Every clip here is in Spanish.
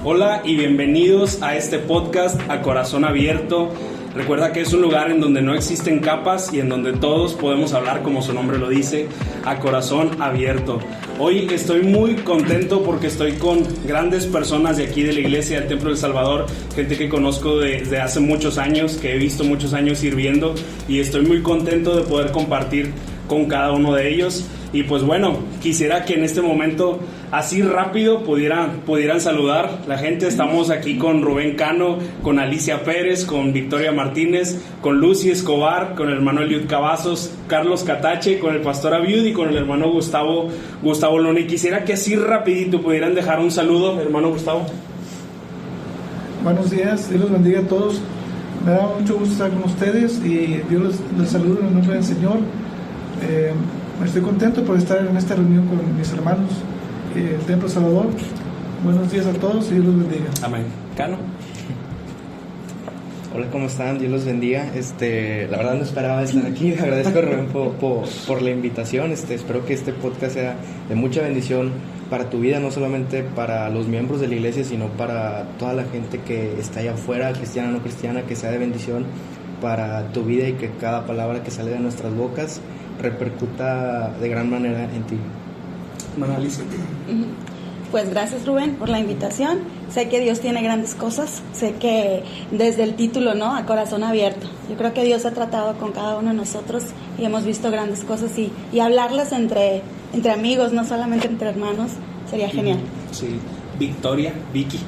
Hola y bienvenidos a este podcast A Corazón Abierto. Recuerda que es un lugar en donde no existen capas y en donde todos podemos hablar, como su nombre lo dice, a corazón abierto. Hoy estoy muy contento porque estoy con grandes personas de aquí de la iglesia del Templo del Salvador, gente que conozco desde hace muchos años, que he visto muchos años sirviendo, y estoy muy contento de poder compartir con cada uno de ellos. Y pues bueno, quisiera que en este momento así rápido pudieran saludar la gente. Estamos aquí con Rubén Cano, con Alicia Pérez, con Victoria Martínez, con Lucy Escobar, con el hermano Eliud Cavazos, Carlos Catache, con el pastor Abiud y con el hermano Gustavo Luna. Y quisiera que así rapidito pudieran dejar un saludo, hermano Gustavo. Buenos días, Dios los bendiga a todos. Me da mucho gusto estar con ustedes y Dios les saluda en el nombre del Señor. Estoy contento por estar en esta reunión con mis hermanos del Templo Salvador. Buenos días a todos y Dios los bendiga. Amén. Cano. Hola, ¿cómo están? Dios los bendiga. La verdad no esperaba estar aquí. Agradezco a Rubén por la invitación. Espero que este podcast sea de mucha bendición para tu vida, no solamente para los miembros de la iglesia, sino para toda la gente que está allá afuera, cristiana o no cristiana, que sea de bendición para tu vida y que cada palabra que sale de nuestras bocas repercuta de gran manera en ti. Alicia. Pues gracias, Rubén, por la invitación. Sé que Dios tiene grandes cosas. Sé que desde el título, ¿no? A corazón abierto. Yo creo que Dios ha tratado con cada uno de nosotros y hemos visto grandes cosas y hablarlas entre amigos, no solamente entre hermanos, sería genial. Sí. Victoria, Vicky.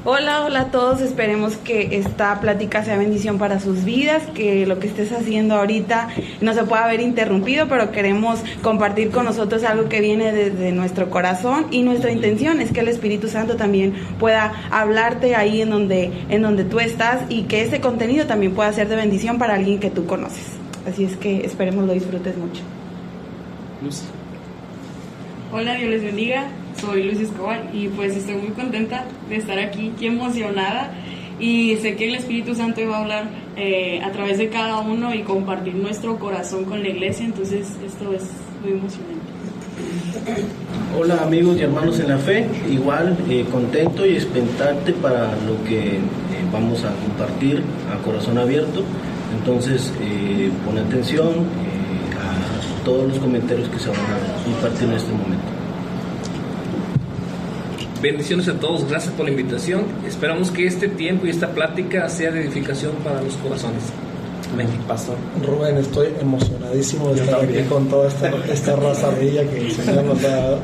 Hola a todos, esperemos que esta plática sea bendición para sus vidas, que lo que estés haciendo ahorita no se pueda ver interrumpido, pero queremos compartir con nosotros algo que viene desde nuestro corazón y nuestra intención es que el Espíritu Santo también pueda hablarte ahí en donde tú estás y que ese contenido también pueda ser de bendición para alguien que tú conoces. Así es que esperemos lo disfrutes mucho. Lucy. Hola, Dios les bendiga. Soy Lucy Escobar y pues estoy muy contenta de estar aquí y emocionada y sé que el Espíritu Santo va a hablar a través de cada uno y compartir nuestro corazón con la iglesia, entonces esto es muy emocionante. Hola amigos y hermanos en la fe, igual contento y expectante para lo que vamos a compartir a corazón abierto, entonces pon atención a todos los comentarios que se van a compartir en este momento. Bendiciones a todos, gracias por la invitación. Esperamos que este tiempo y esta plática sea de edificación para los corazones. Amén, pastor. Rubén, estoy emocionadísimo de estar aquí con toda esta raza bella que el Señor nos ha dado.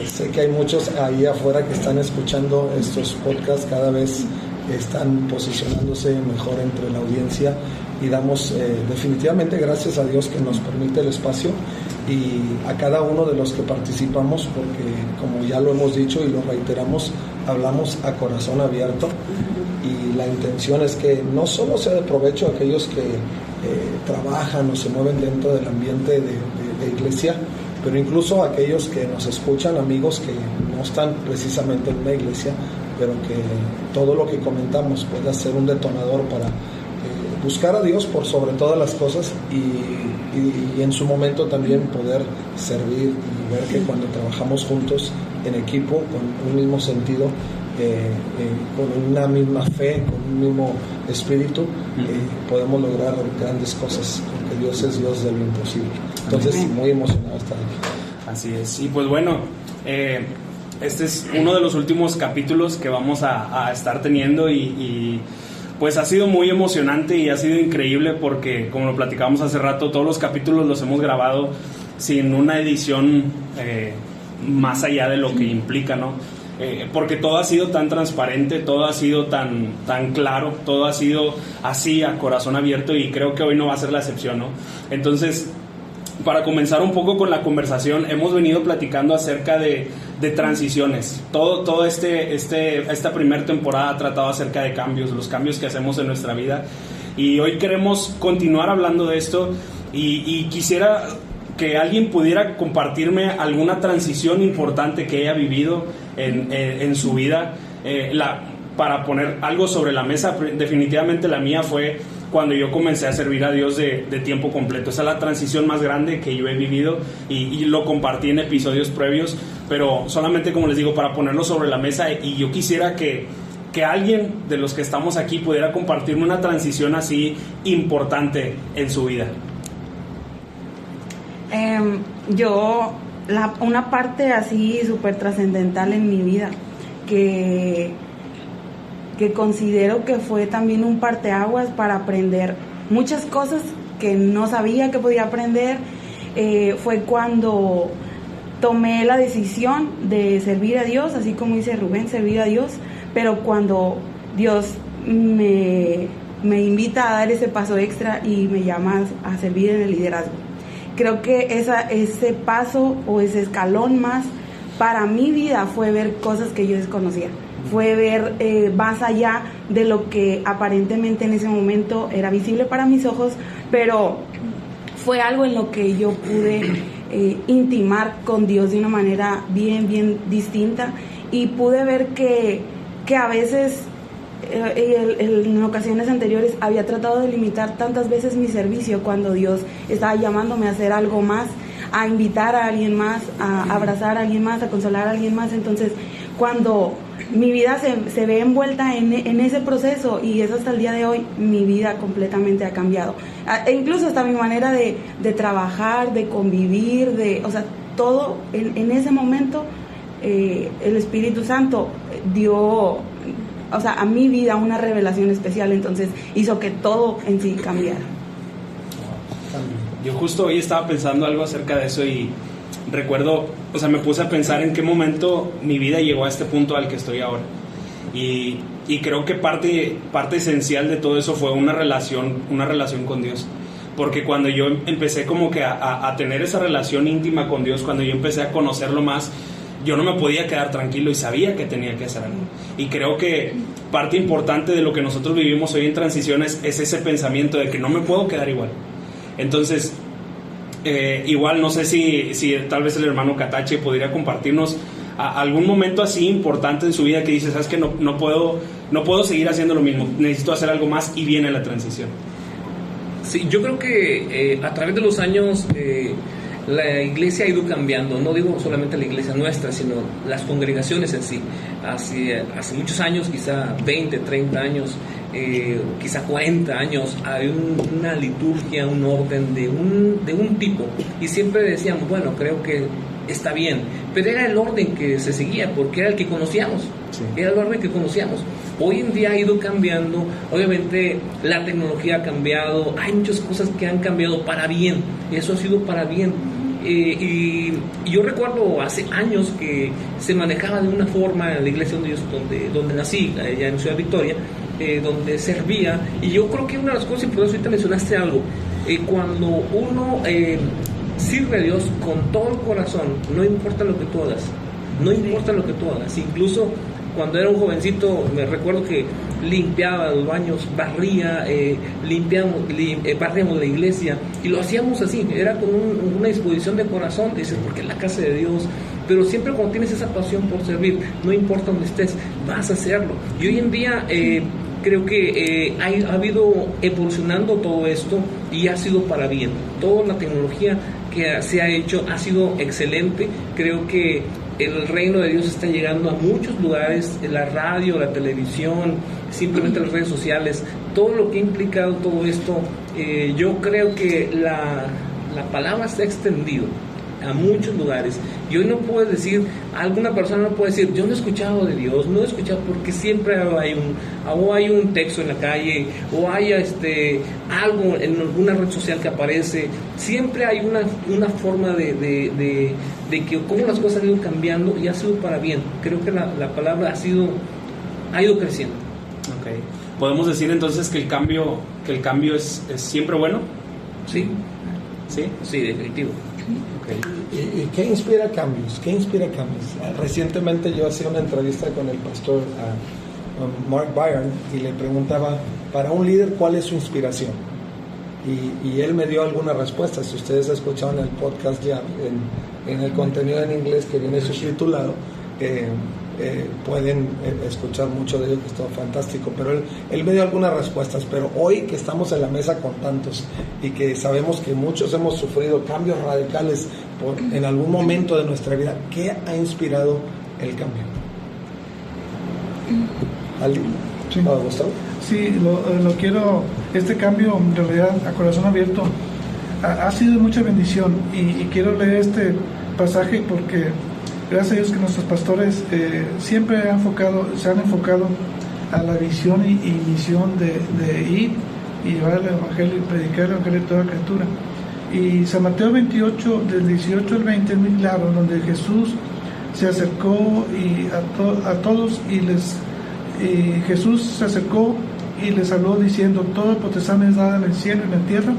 Sé que hay muchos ahí afuera que están escuchando estos podcasts, cada vez están posicionándose mejor entre la audiencia y damos definitivamente gracias a Dios que nos permite el espacio y a cada uno de los que participamos, porque como ya lo hemos dicho y lo reiteramos, hablamos a corazón abierto y la intención es que no solo sea de provecho a aquellos que trabajan o se mueven dentro del ambiente de iglesia, pero incluso a aquellos que nos escuchan, amigos que no están precisamente en una iglesia, pero que todo lo que comentamos pueda ser un detonador para buscar a Dios por sobre todas las cosas y en su momento también poder servir y ver que cuando trabajamos juntos en equipo con un mismo sentido, con una misma fe, con un mismo espíritu, podemos lograr grandes cosas, porque Dios es Dios de lo imposible. Entonces, muy emocionado de estar aquí. Así es. Y pues bueno, este es uno de los últimos capítulos que vamos a estar teniendo y pues ha sido muy emocionante y ha sido increíble porque, como lo platicamos hace rato, todos los capítulos los hemos grabado sin una edición más allá de lo que implica, ¿no? Porque todo ha sido tan transparente, todo ha sido tan claro, todo ha sido así a corazón abierto y creo que hoy no va a ser la excepción, ¿no? Entonces, para comenzar un poco con la conversación, hemos venido platicando acerca de transiciones. Todo esta primera temporada ha tratado acerca de cambios, los cambios que hacemos en nuestra vida. Y hoy queremos continuar hablando de esto y quisiera que alguien pudiera compartirme alguna transición importante que haya vivido en su vida. Para poner algo sobre la mesa, definitivamente la mía fue cuando yo comencé a servir a Dios de tiempo completo. Esa es la transición más grande que yo he vivido y lo compartí en episodios previos, pero solamente, como les digo, para ponerlo sobre la mesa. Y yo quisiera que alguien de los que estamos aquí pudiera compartirme una transición así importante en su vida. Una parte así súper trascendental en mi vida que considero que fue también un parteaguas para aprender muchas cosas que no sabía que podía aprender, fue cuando tomé la decisión de servir a Dios, así como dice Rubén, servir a Dios, pero cuando Dios me invita a dar ese paso extra y me llama a servir en el liderazgo. Creo que ese paso o ese escalón más para mi vida fue ver cosas que yo desconocía, fue ver más allá de lo que aparentemente en ese momento era visible para mis ojos, pero fue algo en lo que yo pude intimar con Dios de una manera bien distinta, y pude ver que a veces en ocasiones anteriores había tratado de limitar tantas veces mi servicio cuando Dios estaba llamándome a hacer algo más, a invitar a alguien más, a abrazar a alguien más, a consolar a alguien más. Entonces, cuando mi vida se ve envuelta en ese proceso, y es hasta el día de hoy, mi vida completamente ha cambiado. E incluso hasta mi manera de trabajar, de convivir, o sea, todo en ese momento, el Espíritu Santo dio, o sea, a mi vida una revelación especial, entonces hizo que todo en sí cambiara. Yo justo hoy estaba pensando algo acerca de eso y recuerdo, o sea, me puse a pensar en qué momento mi vida llegó a este punto al que estoy ahora. Y creo que parte esencial de todo eso fue una relación con Dios. Porque cuando yo empecé como que a tener esa relación íntima con Dios, cuando yo empecé a conocerlo más, yo no me podía quedar tranquilo y sabía que tenía que hacer algo. Y creo que parte importante de lo que nosotros vivimos hoy en transiciones es ese pensamiento de que no me puedo quedar igual. Entonces, igual no sé si tal vez el hermano Catache podría compartirnos algún momento así importante en su vida que dice, sabes que no puedo seguir haciendo lo mismo, necesito hacer algo más, y viene la transición. Sí, yo creo que a través de los años la iglesia ha ido cambiando. No digo solamente la iglesia nuestra, sino las congregaciones en sí. Hace muchos años, quizá 20, 30 años, quizá 40 años, hay una liturgia, un orden de un tipo, y siempre decíamos, bueno, creo que está bien, pero era el orden que se seguía porque era el que conocíamos. Sí. Era el orden que conocíamos. Hoy en día ha ido cambiando, obviamente la tecnología ha cambiado, hay muchas cosas que han cambiado para bien, eso ha sido para bien. Y yo recuerdo hace años que se manejaba de una forma en la iglesia donde nací, allá en Ciudad Victoria, donde servía, y yo creo que una de las cosas, y por eso ahorita mencionaste algo, cuando uno sirve a Dios con todo el corazón, no importa lo que tú hagas, no importa lo que tú hagas. Incluso cuando era un jovencito, me recuerdo que limpiaba los baños, barríamos la iglesia, y lo hacíamos así, era con una disposición de corazón, dices, porque es la casa de Dios. Pero siempre cuando tienes esa pasión por servir, no importa donde estés, vas a hacerlo. Y hoy en día creo que ha habido evolucionando todo esto, y ha sido para bien. Toda la tecnología que se ha hecho ha sido excelente. Creo que el reino de Dios está llegando a muchos lugares, la radio, la televisión, simplemente las redes sociales, todo lo que ha implicado todo esto. Yo creo que la palabra se ha extendido a muchos lugares, y hoy no puedes decir, alguna persona no puede decir, yo no he escuchado de Dios, no he escuchado, porque siempre hay un texto en la calle, o hay algo en alguna red social que aparece. Siempre hay una forma de que cómo las cosas han ido cambiando, y ha sido para bien. Creo que la palabra ha ido creciendo. Okay. ¿Podemos decir entonces que el cambio es siempre bueno? Sí. ¿Sí? Sí, definitivo. Okay. ¿Y qué inspira cambios? Recientemente yo hacía una entrevista con el pastor Mark Byron, y le preguntaba, para un líder, ¿cuál es su inspiración? Y él me dio algunas respuestas. Si ustedes escucharon el podcast ya en el contenido en inglés que viene subtitulado, pueden escuchar mucho de ello, que está fantástico, pero él me dio algunas respuestas. Pero hoy que estamos en la mesa con tantos y que sabemos que muchos hemos sufrido cambios radicales en algún momento de nuestra vida, ¿qué ha inspirado el cambio? ¿Alguien? Sí. ¿Gustavo? Sí, lo quiero, este cambio en realidad a corazón abierto ha sido de mucha bendición, y quiero leer este pasaje porque gracias a Dios que nuestros pastores siempre se han enfocado a la visión y misión de ir y llevar el evangelio y predicar el evangelio a toda criatura. Y San Mateo 28 del 18 al 20 es muy claro, donde Jesús se acercó a todos y Jesús se acercó y les habló diciendo: toda potestad me es dada en el cielo y en la tierra,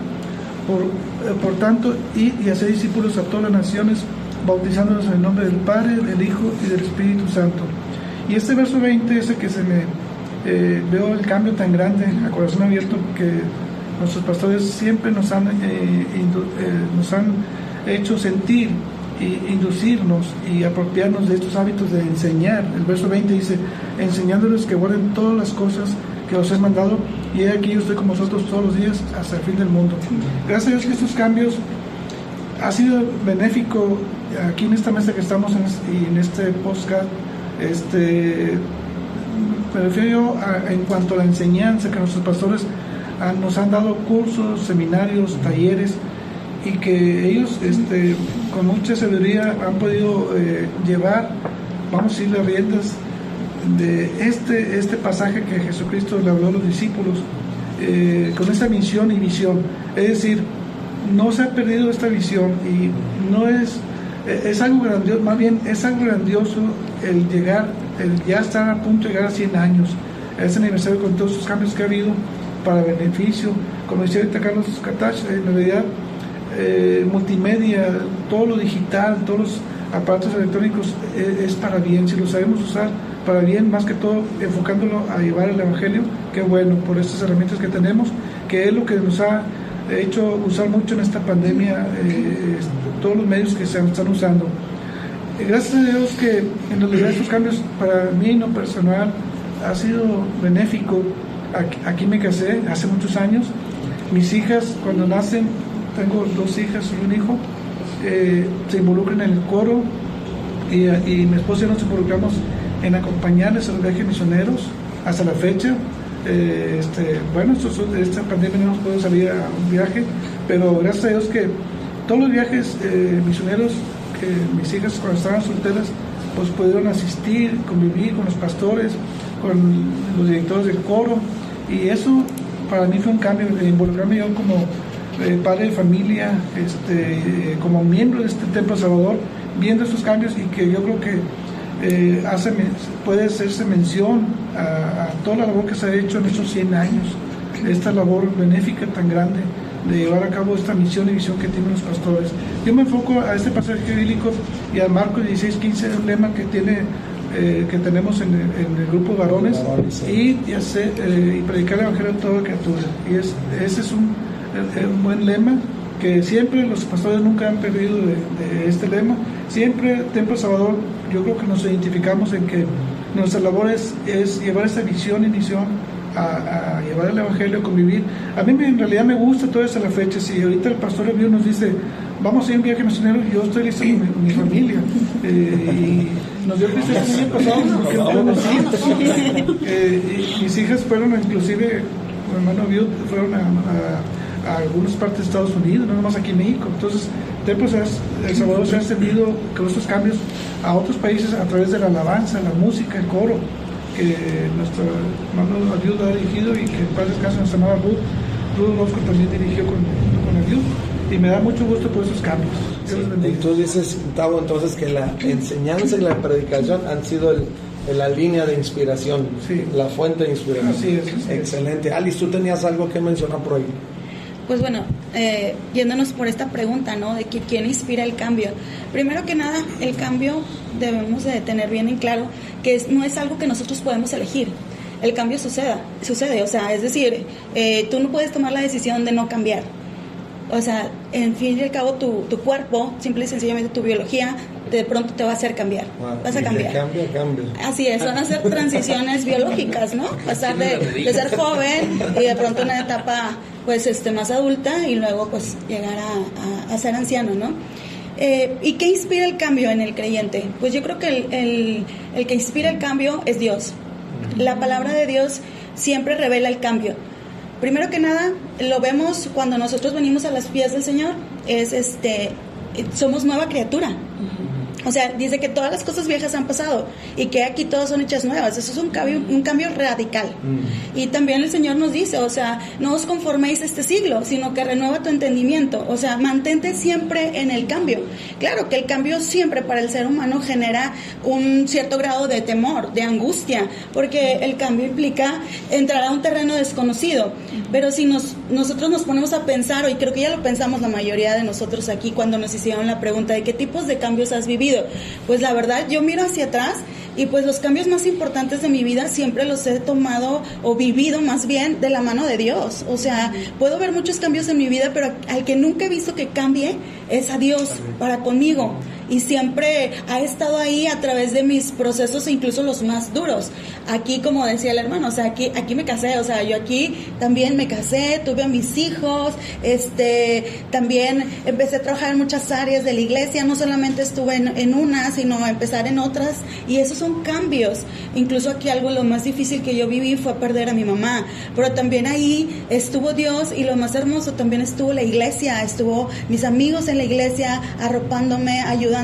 por tanto, id y haced discípulos a todas las naciones, bautizándolos en el nombre del Padre, del Hijo y del Espíritu Santo. Y este verso 20 es el que veo el cambio tan grande a corazón abierto, que nuestros pastores siempre nos han hecho sentir y inducirnos y apropiarnos de estos hábitos de enseñar. El verso 20 dice: enseñándoles que guarden todas las cosas que os he mandado, y he aquí yo estoy con vosotros todos los días hasta el fin del mundo. Gracias a Dios que estos cambios ha sido benéfico aquí en esta mesa que estamos en este podcast. Me refiero yo en cuanto a la enseñanza, que nuestros pastores nos han dado cursos, seminarios, talleres, y que ellos con mucha sabiduría han podido llevar, vamos a decir, las riendas de este pasaje que Jesucristo le habló a los discípulos, con esa misión y visión. Es decir, no se ha perdido esta visión, y no es algo grandioso, más bien es algo grandioso el ya estar a punto de llegar a 100 años, ese aniversario, con todos esos cambios que ha habido para beneficio, como decía ahorita Carlos Catach, en realidad multimedia, todo lo digital, todos los aparatos electrónicos es para bien, si lo sabemos usar para bien, más que todo enfocándolo a llevar el evangelio. Qué bueno por estas herramientas que tenemos, que es lo que nos ha hecho usar mucho en esta pandemia, todos los medios que se están usando. Gracias a Dios que en realidad estos cambios para mí en lo personal ha sido benéfico. Aquí me casé hace muchos años. Mis hijas, cuando nacen, tengo 2 hijas y un hijo, se involucran en el coro, y mi esposa y yo nos involucramos en acompañarles a los viajes misioneros hasta la fecha. Bueno, esta pandemia no hemos podido salir a un viaje, pero gracias a Dios que todos los viajes misioneros que mis hijas, cuando estaban solteras, pues pudieron asistir, convivir con los pastores, con los directores del coro, y eso para mí fue un cambio, de involucrarme yo como padre de familia, como miembro de este Templo Salvador, viendo estos cambios, y que yo creo que puede hacerse mención a toda la labor que se ha hecho en estos 100 años, esta labor benéfica tan grande de llevar a cabo esta misión y visión que tienen los pastores. Yo me enfoco a este pasaje bíblico y a Marcos 16:15, un lema que tenemos en el grupo de varones, y predicar el evangelio a toda criatura. Y ese es un buen lema, que siempre los pastores nunca han perdido de este lema. Siempre Templo Salvador, yo creo que nos identificamos en que nuestra labor es llevar esa visión y misión a llevar el evangelio, convivir. A mí en realidad me gusta todo eso a la fecha. Si ahorita el pastor Emilio nos dice: vamos a ir a un viaje misionero, yo estoy listo con mi familia, y nos dio Cristo el año pasado, y mis hijas fueron, inclusive mi hermano Viud, fueron a algunas partes de Estados Unidos, no nomás aquí en México. Entonces El Salvador se ha extendido con estos cambios a otros países a través de la alabanza, la música, el coro, que nuestro hermano Ayud ha dirigido, y que en paz descanse nuestra amada Ruth Orozco también dirigió con Ayud, y me da mucho gusto por esos cambios. Sí, y tú dices, Tavo, entonces que la enseñanza y la predicación han sido la línea de inspiración, sí, la fuente de inspiración. Así es. Excelente. Alice, tú tenías algo que mencionar por ahí. Pues bueno, yéndonos por esta pregunta, ¿no? De que quién inspira el cambio. Primero que nada, el cambio debemos de tener bien en claro que no es algo que nosotros podemos elegir. El cambio sucede, o sea, es decir, tú no puedes tomar la decisión de no cambiar. O sea, en fin y al cabo tu cuerpo, simple y sencillamente tu biología, de pronto te va a hacer cambiar. Vas a cambiar. Cambia. Así es, van a ser transiciones biológicas, ¿no? Pasar de ser joven y de pronto una etapa pues más adulta y luego pues llegar a ser anciano, ¿no? ¿Y qué inspira el cambio en el creyente? Pues yo creo que el que inspira el cambio es Dios. La palabra de Dios siempre revela el cambio. Primero que nada, lo vemos cuando nosotros venimos a los pies del Señor, somos nueva criatura. O sea, dice que todas las cosas viejas han pasado y que aquí todas son hechas nuevas. Eso es un cambio radical. Y también el Señor nos dice, o sea, no os conforméis a este siglo, sino que renueva tu entendimiento. O sea, mantente siempre en el cambio. Claro que el cambio siempre para el ser humano genera un cierto grado de temor, de angustia, porque el cambio implica entrar a un terreno desconocido. Pero si nosotros nos ponemos a pensar, y creo que ya lo pensamos la mayoría de nosotros aquí cuando nos hicieron la pregunta de qué tipos de cambios has vivido, pues la verdad yo miro hacia atrás y pues los cambios más importantes de mi vida siempre los he tomado o vivido más bien de la mano de Dios. O sea, puedo ver muchos cambios en mi vida, pero al que nunca he visto que cambie es a Dios para conmigo. Y siempre ha estado ahí a través de mis procesos, incluso los más duros. Aquí, como decía el hermano, o sea, aquí me casé, o sea, yo aquí también me casé, tuve a mis hijos, también empecé a trabajar en muchas áreas de la iglesia, no solamente estuve en una, sino empezar en otras, y esos son cambios. Incluso aquí algo lo más difícil que yo viví fue perder a mi mamá, pero también ahí estuvo Dios, y lo más hermoso también estuvo la iglesia, estuvo mis amigos en la iglesia arropándome, ayudándome.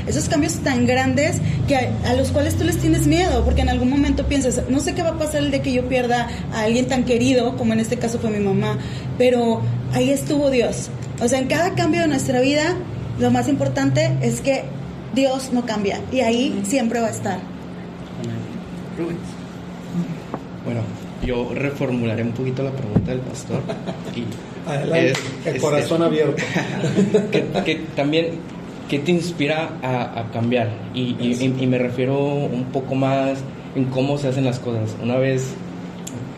Esos cambios tan grandes que a los cuales tú les tienes miedo, porque en algún momento piensas, no sé qué va a pasar el día que yo pierda a alguien tan querido, como en este caso fue mi mamá, pero ahí estuvo Dios. O sea, en cada cambio de nuestra vida, lo más importante es que Dios no cambia, y ahí siempre va a estar. Rubén. Bueno, yo reformularé un poquito la pregunta del pastor. Adelante, el corazón abierto. que también, ¿qué te inspira a cambiar? Y me refiero un poco más en cómo se hacen las cosas. Una vez,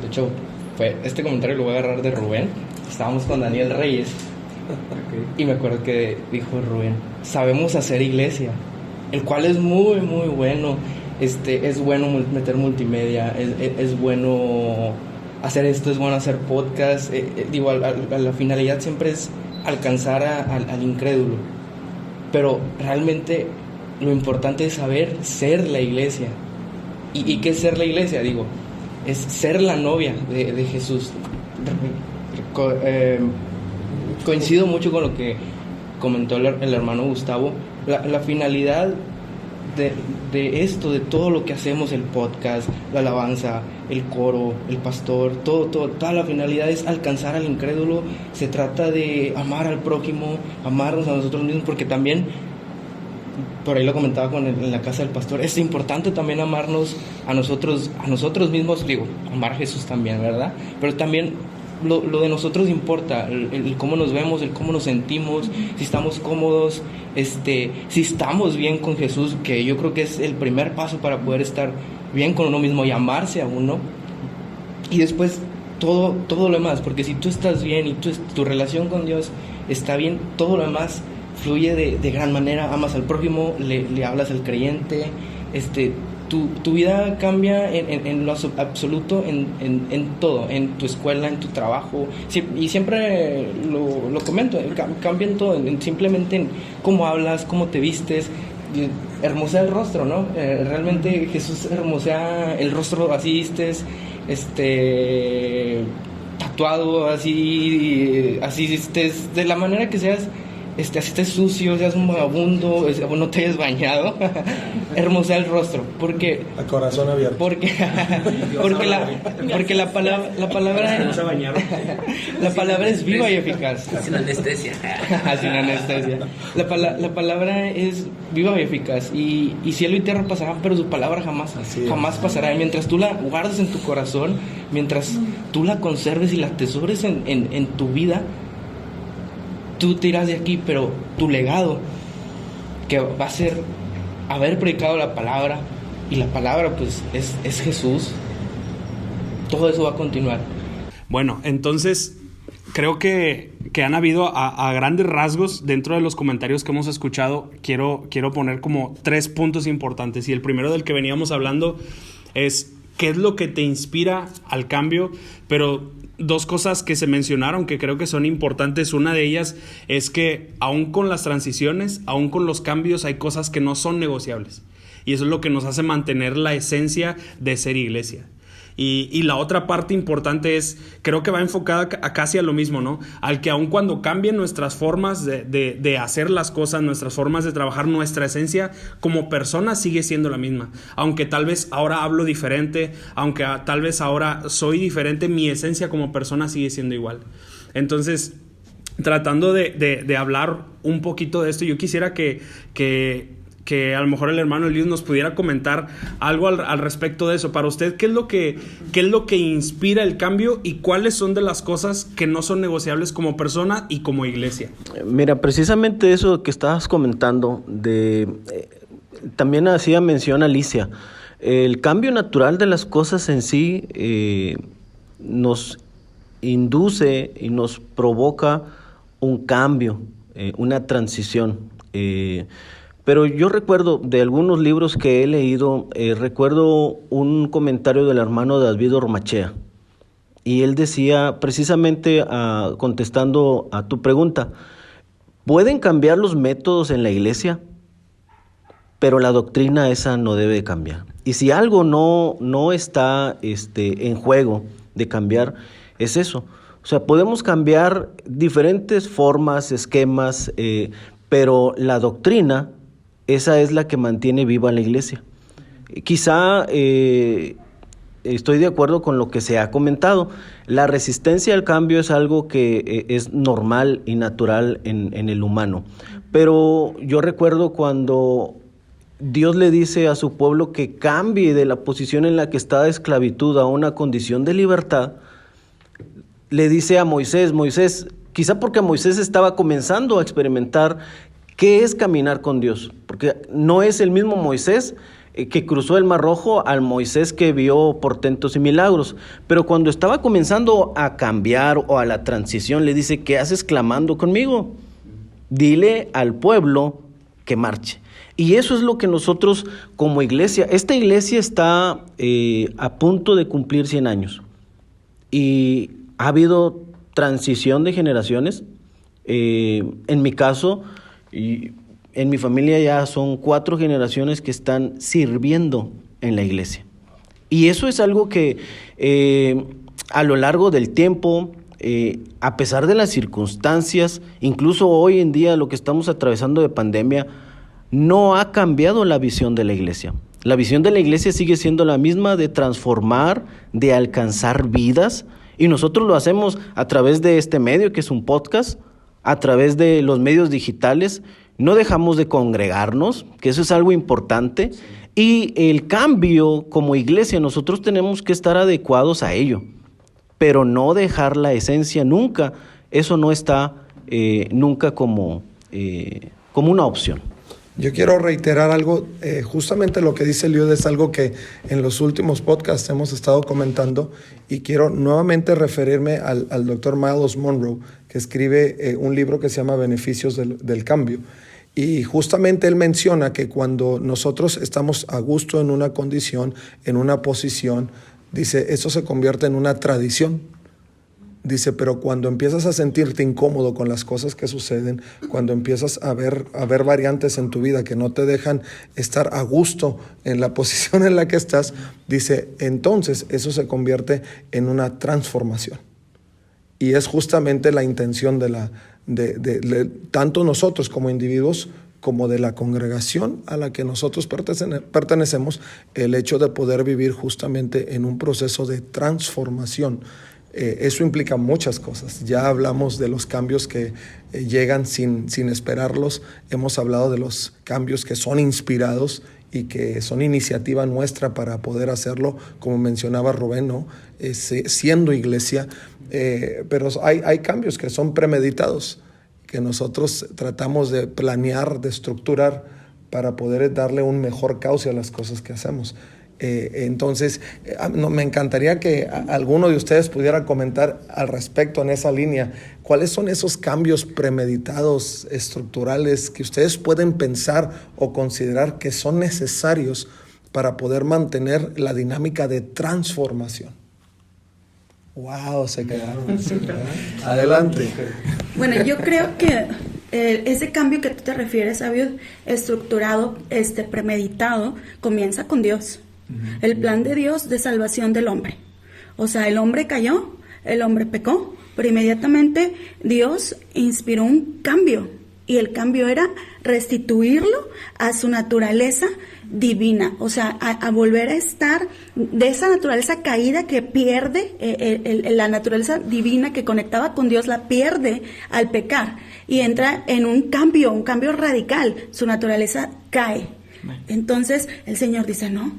de hecho, este comentario lo voy a agarrar de Rubén. Estábamos con Daniel Reyes. Y me acuerdo que dijo Rubén, sabemos hacer iglesia, el cual es muy, muy bueno. Es bueno meter multimedia, es bueno hacer esto, es bueno hacer podcast. Digo, la finalidad siempre es alcanzar al incrédulo. Pero realmente lo importante es saber ser la iglesia. ¿Y qué es ser la iglesia? Digo, es ser la novia de Jesús. Coincido mucho con lo que comentó el hermano Gustavo. La finalidad de esto, de todo lo que hacemos, el podcast, la alabanza, el coro, el pastor, toda la finalidad es alcanzar al incrédulo. Se trata de amar al prójimo, amarnos a nosotros mismos, porque también, por ahí lo comentaba en la casa del pastor, es importante también amarnos a nosotros mismos, digo, amar a Jesús también, ¿verdad? Pero también lo de nosotros importa, el cómo nos vemos, el cómo nos sentimos, si estamos cómodos, si estamos bien con Jesús, que yo creo que es el primer paso para poder estar bien con uno mismo y amarse a uno. Y después todo lo demás, porque si tú estás bien y tu relación con Dios está bien, todo lo demás fluye de gran manera. Amas al prójimo, le hablas al creyente, tu vida cambia en lo absoluto, en todo, en tu escuela, en tu trabajo, y siempre lo comento, cambia en todo, simplemente en cómo hablas, cómo te vistes, hermosea el rostro, ¿no? Realmente Jesús hermosea el rostro, así estés tatuado, así estés, de la manera que seas, así estés sucio, seas un vagabundo, no te hayas bañado, hermosea el rostro, porque a corazón abierto, porque la palabra es viva y eficaz, sin anestesia. Sin anestesia. La palabra es viva y eficaz, y cielo y tierra pasarán, pero su palabra jamás pasará. Y mientras tú la guardes en tu corazón, mientras tú la conserves y la atesores en tu vida, tú te irás de aquí, pero tu legado, que va a ser haber predicado la palabra, y la palabra pues es Jesús, todo eso va a continuar. Bueno, entonces creo que que han habido a grandes rasgos dentro de los comentarios que hemos escuchado. Quiero poner como 3 puntos importantes. Y el primero del que veníamos hablando es qué es lo que te inspira al cambio, pero 2 cosas que se mencionaron que creo que son importantes. Una de ellas es que aún con las transiciones, aún con los cambios, hay cosas que no son negociables. Y eso es lo que nos hace mantener la esencia de ser iglesia. Y la otra parte importante es, creo que va enfocada casi a lo mismo, ¿no? Al que aun cuando cambien nuestras formas de hacer las cosas, nuestras formas de trabajar, nuestra esencia como persona sigue siendo la misma. Aunque tal vez ahora hablo diferente, aunque tal vez ahora soy diferente, mi esencia como persona sigue siendo igual. Entonces, tratando de hablar un poquito de esto, yo quisiera que a lo mejor el hermano Eliud nos pudiera comentar algo al respecto de eso. Para usted, ¿qué es lo que inspira el cambio y cuáles son de las cosas que no son negociables como persona y como iglesia? Mira, precisamente eso que estabas comentando, también hacía mención Alicia, el cambio natural de las cosas en sí nos induce y nos provoca un cambio, una transición. Pero yo recuerdo de algunos libros que he leído, recuerdo un comentario del hermano David Ormachea. Y él decía, precisamente contestando a tu pregunta, ¿pueden cambiar los métodos en la iglesia? Pero la doctrina esa no debe cambiar. Y si algo no está en juego de cambiar, es eso. O sea, podemos cambiar diferentes formas, esquemas, pero la doctrina, esa es la que mantiene viva la iglesia. Quizá estoy de acuerdo con lo que se ha comentado. La resistencia al cambio es algo que es normal y natural en el humano. Pero yo recuerdo cuando Dios le dice a su pueblo que cambie de la posición en la que está de esclavitud a una condición de libertad, le dice a Moisés, quizá porque Moisés estaba comenzando a experimentar ¿qué es caminar con Dios? Porque no es el mismo Moisés que cruzó el Mar Rojo al Moisés que vio portentos y milagros. Pero cuando estaba comenzando a cambiar o a la transición, le dice, ¿qué haces clamando conmigo? Dile al pueblo que marche. Y eso es lo que nosotros como iglesia, esta iglesia está a punto de cumplir 100 años. Y ha habido transición de generaciones. En mi caso, y en mi familia ya son 4 generaciones que están sirviendo en la iglesia. Y eso es algo que a lo largo del tiempo, a pesar de las circunstancias, incluso hoy en día lo que estamos atravesando de pandemia, no ha cambiado la visión de la iglesia. La visión de la iglesia sigue siendo la misma, de transformar, de alcanzar vidas, y nosotros lo hacemos a través de este medio que es un podcast, a través de los medios digitales. No dejamos de congregarnos, que eso es algo importante, y el cambio como iglesia nosotros tenemos que estar adecuados a ello, pero no dejar la esencia nunca. Eso no está nunca como una opción. Yo quiero reiterar algo, justamente lo que dice Eliud es algo que en los últimos podcasts hemos estado comentando, y quiero nuevamente referirme al doctor Myles Munroe, que escribe un libro que se llama Beneficios del Cambio. Y justamente él menciona que cuando nosotros estamos a gusto en una condición, en una posición, dice, eso se convierte en una tradición. Dice, pero cuando empiezas a sentirte incómodo con las cosas que suceden, cuando empiezas a ver variantes en tu vida que no te dejan estar a gusto en la posición en la que estás, dice, entonces eso se convierte en una transformación. Y es justamente la intención de tanto nosotros como individuos como de la congregación a la que nosotros pertenecemos, el hecho de poder vivir justamente en un proceso de transformación. Eso implica muchas cosas. Ya hablamos de los cambios que llegan sin esperarlos. Hemos hablado de los cambios que son inspirados y que son iniciativa nuestra para poder hacerlo, como mencionaba Rubén, ¿no? Siendo iglesia. Pero hay cambios que son premeditados, que nosotros tratamos de planear, de estructurar para poder darle un mejor cauce a las cosas que hacemos. Entonces, me encantaría que alguno de ustedes pudiera comentar al respecto en esa línea. ¿Cuáles son esos cambios premeditados, estructurales, que ustedes pueden pensar o considerar que son necesarios para poder mantener la dinámica de transformación? ¡Wow! Se quedaron. Adelante. Bueno, yo creo que ese cambio que tú te refieres, Abiud, estructurado, premeditado, comienza con Dios. El plan de Dios de salvación del hombre. O sea, el hombre cayó, el hombre pecó, pero inmediatamente Dios inspiró un cambio. Y el cambio era restituirlo a su naturaleza divina. O sea, a volver a estar de esa naturaleza caída que pierde, la naturaleza divina que conectaba con Dios la pierde al pecar. Y entra en un cambio radical. Su naturaleza cae. Entonces el Señor dice, no,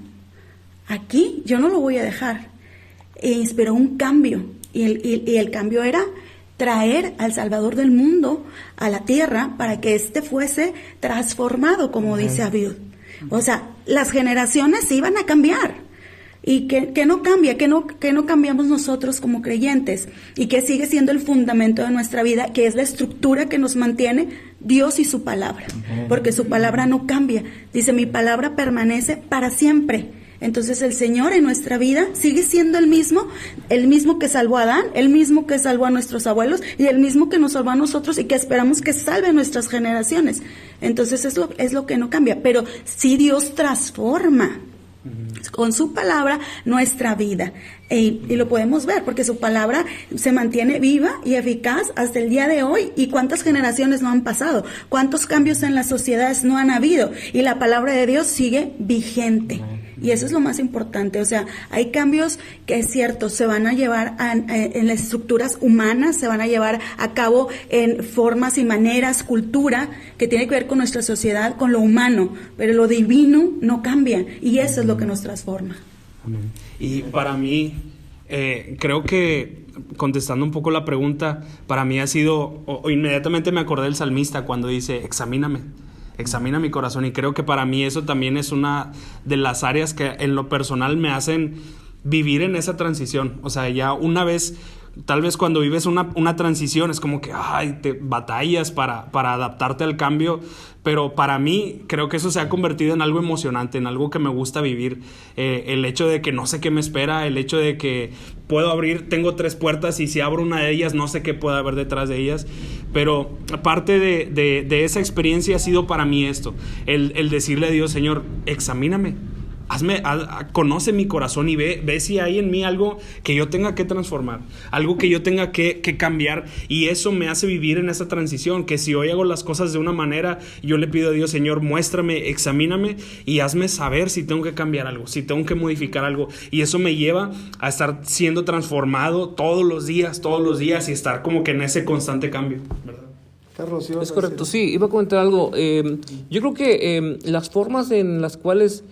aquí yo no lo voy a dejar. E inspiró un cambio. Y el cambio era traer al Salvador del mundo a la tierra para que éste fuese transformado, como dice Abiud. O sea, las generaciones iban a cambiar. Y que no cambia, que no cambiamos nosotros como creyentes, y que sigue siendo el fundamento de nuestra vida, que es la estructura que nos mantiene Dios y su palabra. Porque su palabra no cambia. Dice, mi palabra permanece para siempre. Entonces el Señor en nuestra vida sigue siendo el mismo que salvó a Adán, el mismo que salvó a nuestros abuelos y el mismo que nos salvó a nosotros y que esperamos que salve a nuestras generaciones. Entonces es lo que no cambia, pero sí Dios transforma con su palabra nuestra vida, y lo podemos ver porque su palabra se mantiene viva y eficaz hasta el día de hoy. Y cuántas generaciones no han pasado, cuántos cambios en las sociedades no han habido, y la palabra de Dios sigue vigente. Y eso es lo más importante. O sea, hay cambios que es cierto, se van a llevar en las estructuras humanas, se van a llevar a cabo en formas y maneras, cultura, que tiene que ver con nuestra sociedad, con lo humano, pero lo divino no cambia, y eso es lo que nos transforma. Amén. Y para mí, creo que, contestando un poco la pregunta, para mí ha sido, o inmediatamente me acordé del salmista cuando dice, examina mi corazón, y creo que para mí eso también es una de las áreas que en lo personal me hacen vivir en esa transición. O sea, ya una vez, tal vez cuando vives una transición es como que te batallas para adaptarte al cambio, pero para mí creo que eso se ha convertido en algo emocionante, en algo que me gusta vivir. El hecho de que no sé qué me espera, el hecho de que tengo 3 puertas y si abro una de ellas no sé qué puede haber detrás de ellas, pero parte de esa experiencia ha sido para mí esto, el decirle a Dios, Señor, examíname. Conoce mi corazón y ve si hay en mí algo que yo tenga que transformar, algo que yo tenga que cambiar, y eso me hace vivir en esa transición, que si hoy hago las cosas de una manera, yo le pido a Dios, Señor, muéstrame, examíname y hazme saber si tengo que cambiar algo, si tengo que modificar algo, y eso me lleva a estar siendo transformado todos los días y estar como que en ese constante cambio, ¿verdad? Carlos, es correcto, sí, iba a comentar algo. Yo creo que las formas en las cuales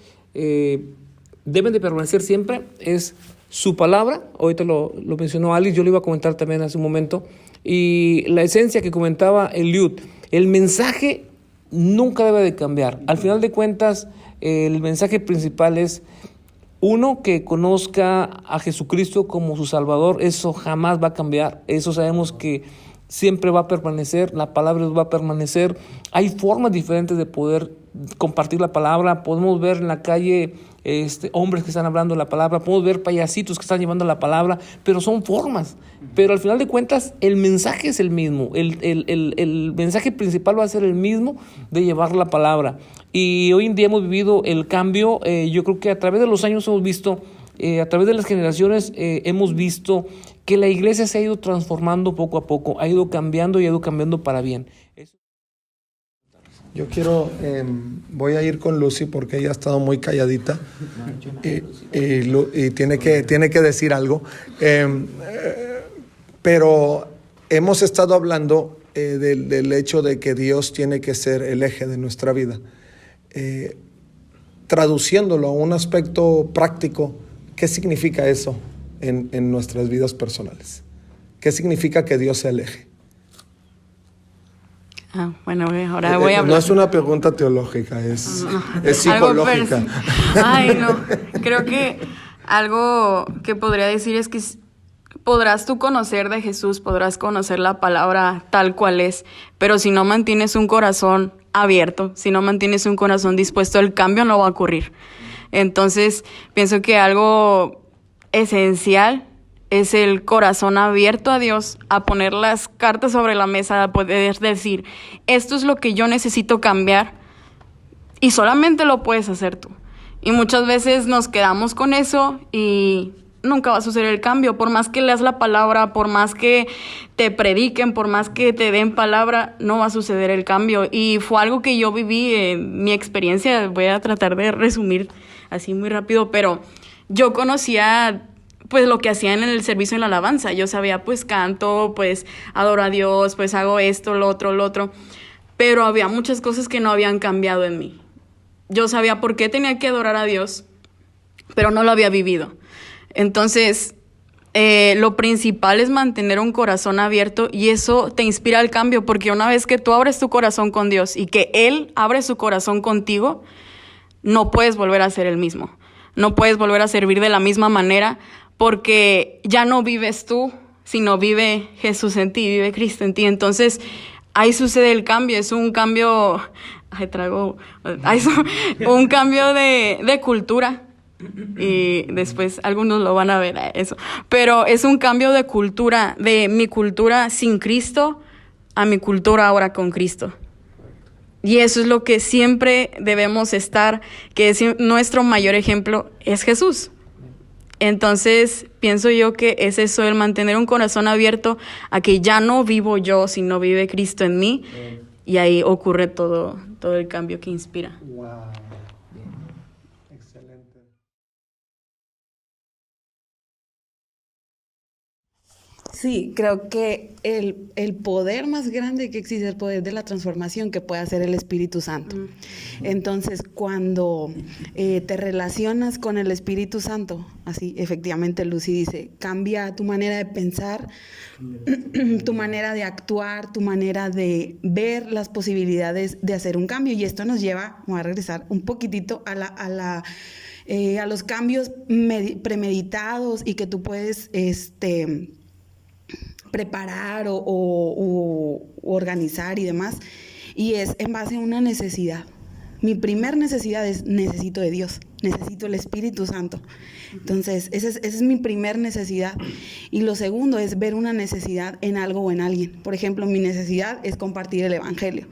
deben de permanecer siempre es su palabra. Ahorita lo mencionó Alice, yo lo iba a comentar también hace un momento, y la esencia que comentaba Eliud, el mensaje nunca debe de cambiar. Al final de cuentas, el mensaje principal es uno, que conozca a Jesucristo como su Salvador. Eso jamás va a cambiar, eso sabemos que siempre va a permanecer, la palabra va a permanecer. Hay formas diferentes de poder compartir la palabra. Podemos ver en la calle hombres que están hablando la palabra, podemos ver payasitos que están llevando la palabra, pero son formas. Pero al final de cuentas el mensaje es el mismo, el mensaje principal va a ser el mismo, de llevar la palabra. Y hoy en día hemos vivido el cambio. Yo creo que a través de los años hemos visto, a través de las generaciones hemos visto que la iglesia se ha ido transformando poco a poco, ha ido cambiando y ha ido cambiando para bien. Yo voy a ir con Lucy porque ella ha estado muy calladita y tiene que decir algo. Pero hemos estado hablando del hecho de que Dios tiene que ser el eje de nuestra vida. Traduciéndolo a un aspecto práctico, ¿qué significa eso en nuestras vidas personales? ¿Qué significa que Dios sea el eje? Bueno, ahora voy a hablar. No es una pregunta teológica, es Algo psicológica. Ay, no. Creo que algo que podría decir es que podrás tú conocer de Jesús, podrás conocer la palabra tal cual es, pero si no mantienes un corazón abierto, si no mantienes un corazón dispuesto, el cambio no va a ocurrir. Entonces, pienso que algo esencial es el corazón abierto a Dios, a poner las cartas sobre la mesa, a poder decir, esto es lo que yo necesito cambiar, y solamente lo puedes hacer tú. Y muchas veces nos quedamos con eso y nunca va a suceder el cambio. Por más que leas la palabra, por más que te prediquen, por más que te den palabra, no va a suceder el cambio. Y fue algo que yo viví en mi experiencia. Voy a tratar de resumir así muy rápido, pero yo conocía pues lo que hacían en el servicio en la alabanza. Yo sabía, pues canto, pues adoro a Dios, pues hago esto, lo otro. Pero había muchas cosas que no habían cambiado en mí. Yo sabía por qué tenía que adorar a Dios, pero no lo había vivido. Entonces, lo principal es mantener un corazón abierto, y eso te inspira al cambio, porque una vez que tú abres tu corazón con Dios y que Él abre su corazón contigo, no puedes volver a ser el mismo. No puedes volver a servir de la misma manera, porque ya no vives tú, sino vive Jesús en ti, vive Cristo en ti. Entonces, ahí sucede el cambio. Es un cambio... un cambio de cultura. Y después algunos lo van a ver a eso. Pero es un cambio de cultura, de mi cultura sin Cristo a mi cultura ahora con Cristo. Y eso es lo que siempre debemos estar, que es nuestro mayor ejemplo es Jesús. Entonces, pienso yo que es eso, el mantener un corazón abierto a que ya no vivo yo, sino vive Cristo en mí. Y ahí ocurre todo el cambio que inspira. Wow. Excelente. Sí, creo que el poder más grande que existe es el poder de la transformación que puede hacer el Espíritu Santo. Entonces, cuando te relacionas con el Espíritu Santo, así efectivamente Lucy dice, cambia tu manera de pensar, tu manera de actuar, tu manera de ver las posibilidades de hacer un cambio. Y esto nos lleva, voy a regresar un poquitito a los cambios premeditados y que tú puedes preparar o organizar y demás, y es en base a una necesidad. Mi primer necesidad es necesito de Dios, necesito el Espíritu Santo. Entonces, esa es mi primer necesidad. Y lo segundo es ver una necesidad en algo o en alguien. Por ejemplo, mi necesidad es compartir el Evangelio.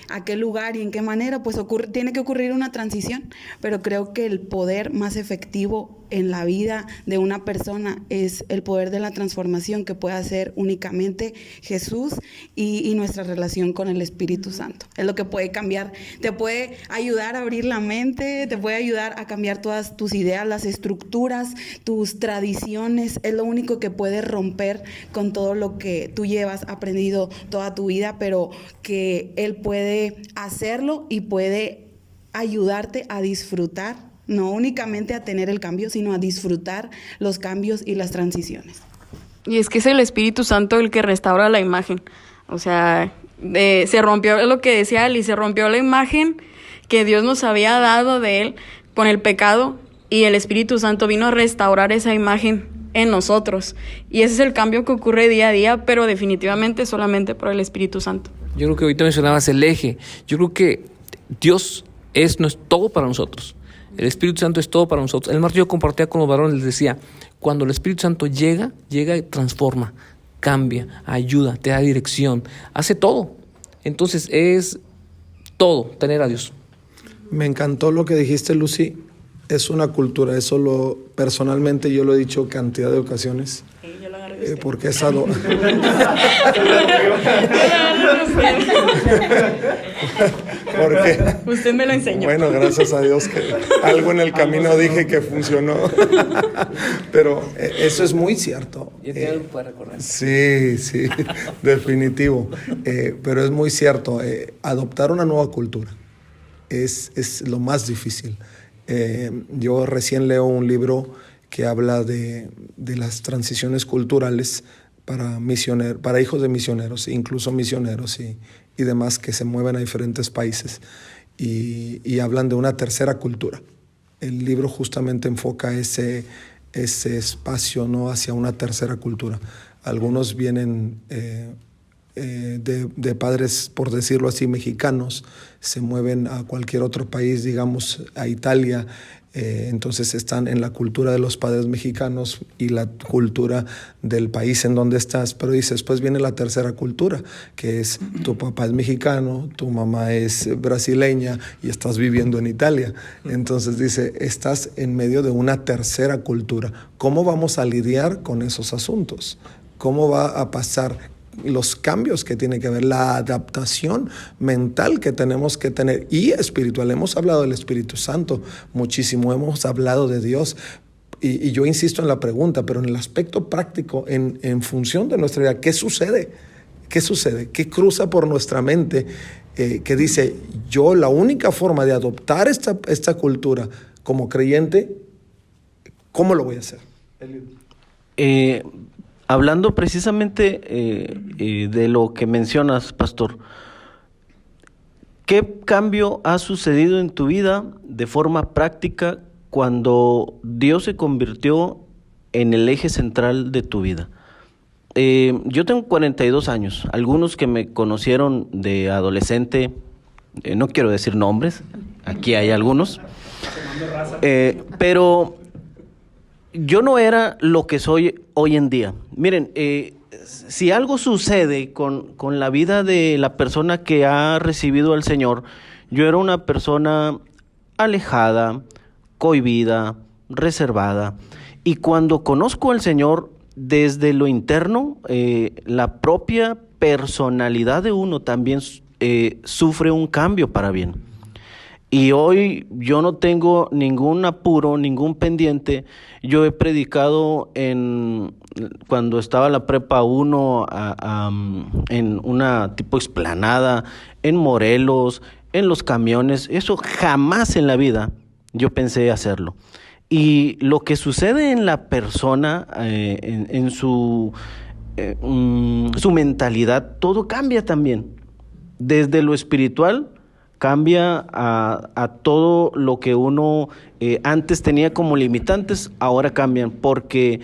¿A qué lugar y en qué manera? Pues tiene que ocurrir una transición, pero creo que el poder más efectivo en la vida de una persona es el poder de la transformación que puede hacer únicamente Jesús y nuestra relación con el Espíritu Santo. Es lo que puede cambiar, te puede ayudar a abrir la mente, te puede ayudar a cambiar todas tus ideas, las estructuras, tus tradiciones. Es lo único que puede romper con todo lo que tú llevas aprendido toda tu vida, pero que Él puede hacerlo y puede ayudarte a disfrutar, no únicamente a tener el cambio, sino a disfrutar los cambios y las transiciones. Y es que es el Espíritu Santo el que restaura la imagen. O sea, se rompió lo que decía Ali, se rompió la imagen que Dios nos había dado de Él con el pecado, y el Espíritu Santo vino a restaurar esa imagen en nosotros. Y ese es el cambio que ocurre día a día, pero definitivamente solamente por el Espíritu Santo. Yo creo que ahorita mencionabas el eje. Yo creo que Dios no es todo para nosotros. El Espíritu Santo es todo para nosotros. El martes yo compartía con los varones, les decía, cuando el Espíritu Santo llega y transforma, cambia, ayuda, te da dirección, hace todo. Entonces es todo tener a Dios. Me encantó lo que dijiste, Lucy. Es una cultura, eso personalmente yo lo he dicho cantidad de ocasiones. Sí, yo lo agarré porque es ¿Por qué? Usted me lo enseñó. Bueno, gracias a Dios que algo en el camino dije que funcionó. Pero eso es muy cierto. Yo tengo algo para recordar. Sí, definitivo. Pero es muy cierto. Adoptar una nueva cultura es lo más difícil. Yo recién leo un libro que habla de las transiciones culturales para hijos de misioneros, incluso misioneros y y demás que se mueven a diferentes países y hablan de una tercera cultura. El libro justamente enfoca ese espacio, ¿no?, hacia una tercera cultura. Algunos vienen de padres, por decirlo así, mexicanos, se mueven a cualquier otro país, digamos a Italia, entonces están en la cultura de los padres mexicanos y la cultura del país en donde estás, pero dice, después viene la tercera cultura, que es tu papá es mexicano, tu mamá es brasileña y estás viviendo en Italia. Entonces dice, estás en medio de una tercera cultura. ¿Cómo vamos a lidiar con esos asuntos? ¿Cómo va a pasar los cambios que tiene que haber, la adaptación mental que tenemos que tener y espiritual? Hemos hablado del Espíritu Santo muchísimo, hemos hablado de Dios y yo insisto en la pregunta, pero en el aspecto práctico, en función de nuestra vida, ¿qué sucede? ¿Qué sucede? ¿Qué cruza por nuestra mente que dice, yo la única forma de adoptar esta cultura como creyente, ¿cómo lo voy a hacer? Hablando precisamente de lo que mencionas, pastor, ¿qué cambio ha sucedido en tu vida de forma práctica cuando Dios se convirtió en el eje central de tu vida? Yo tengo 42 años. Algunos que me conocieron de adolescente, no quiero decir nombres, aquí hay algunos, pero yo no era lo que soy hoy en día. Miren, si algo sucede con la vida de la persona que ha recibido al Señor, yo era una persona alejada, cohibida, reservada. Y cuando conozco al Señor desde lo interno, la propia personalidad de uno también sufre un cambio para bien. Y hoy yo no tengo ningún apuro, ningún pendiente. Yo he predicado cuando estaba en la prepa 1 en una tipo explanada, en Morelos, en los camiones. Eso jamás en la vida yo pensé hacerlo. Y lo que sucede en la persona, en su mentalidad, todo cambia también. Desde lo espiritual cambia a todo lo que uno antes tenía como limitantes, ahora cambian, porque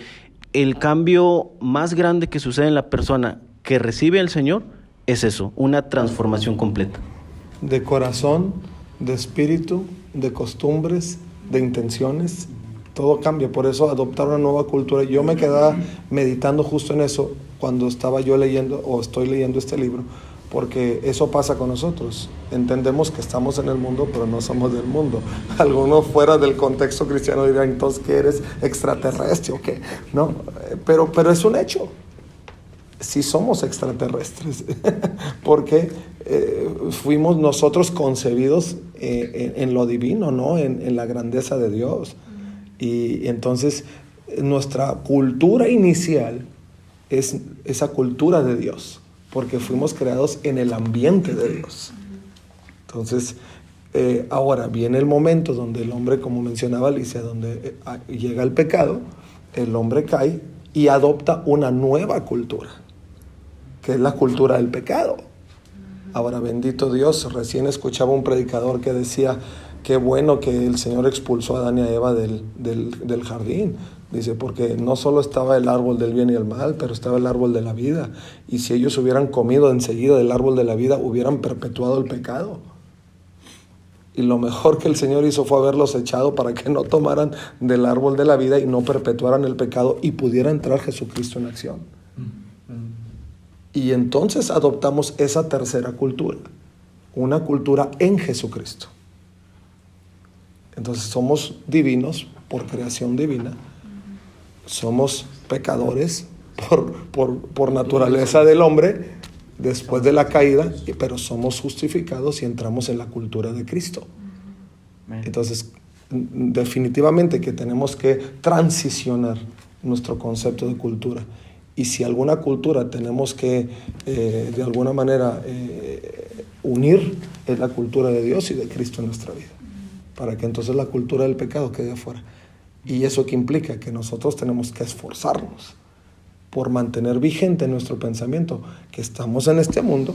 el cambio más grande que sucede en la persona que recibe al Señor es eso, una transformación completa. De corazón, de espíritu, de costumbres, de intenciones, todo cambia. Por eso adoptar una nueva cultura. Yo me quedaba meditando justo en eso cuando estaba yo leyendo o estoy leyendo este libro, porque eso pasa con nosotros. Entendemos que estamos en el mundo, pero no somos del mundo. Algunos fuera del contexto cristiano dirán, entonces, ¿qué eres? ¿Extraterrestre o qué? No, pero es un hecho. Sí somos extraterrestres, porque fuimos nosotros concebidos en lo divino, ¿no? En la grandeza de Dios. Y entonces nuestra cultura inicial es esa cultura de Dios, porque fuimos creados en el ambiente de Dios. Entonces, ahora viene el momento donde el hombre, como mencionaba Alicia, donde llega el pecado, el hombre cae y adopta una nueva cultura, que es la cultura del pecado. Ahora, bendito Dios, recién escuchaba un predicador que decía, qué bueno que el Señor expulsó a Adán y a Eva del jardín. Dice, porque no solo estaba el árbol del bien y el mal, pero estaba el árbol de la vida. Y si ellos hubieran comido enseguida del árbol de la vida, hubieran perpetuado el pecado. Y lo mejor que el Señor hizo fue haberlos echado para que no tomaran del árbol de la vida y no perpetuaran el pecado y pudiera entrar Jesucristo en acción. Y entonces adoptamos esa tercera cultura, una cultura en Jesucristo. Entonces somos divinos por creación divina, somos pecadores por naturaleza del hombre después de la caída, pero somos justificados y entramos en la cultura de Cristo. Entonces, definitivamente que tenemos que transicionar nuestro concepto de cultura. Y si alguna cultura tenemos que, de alguna manera, unir, es la cultura de Dios y de Cristo en nuestra vida, para que entonces la cultura del pecado quede afuera. Y eso que implica que nosotros tenemos que esforzarnos por mantener vigente nuestro pensamiento, que estamos en este mundo,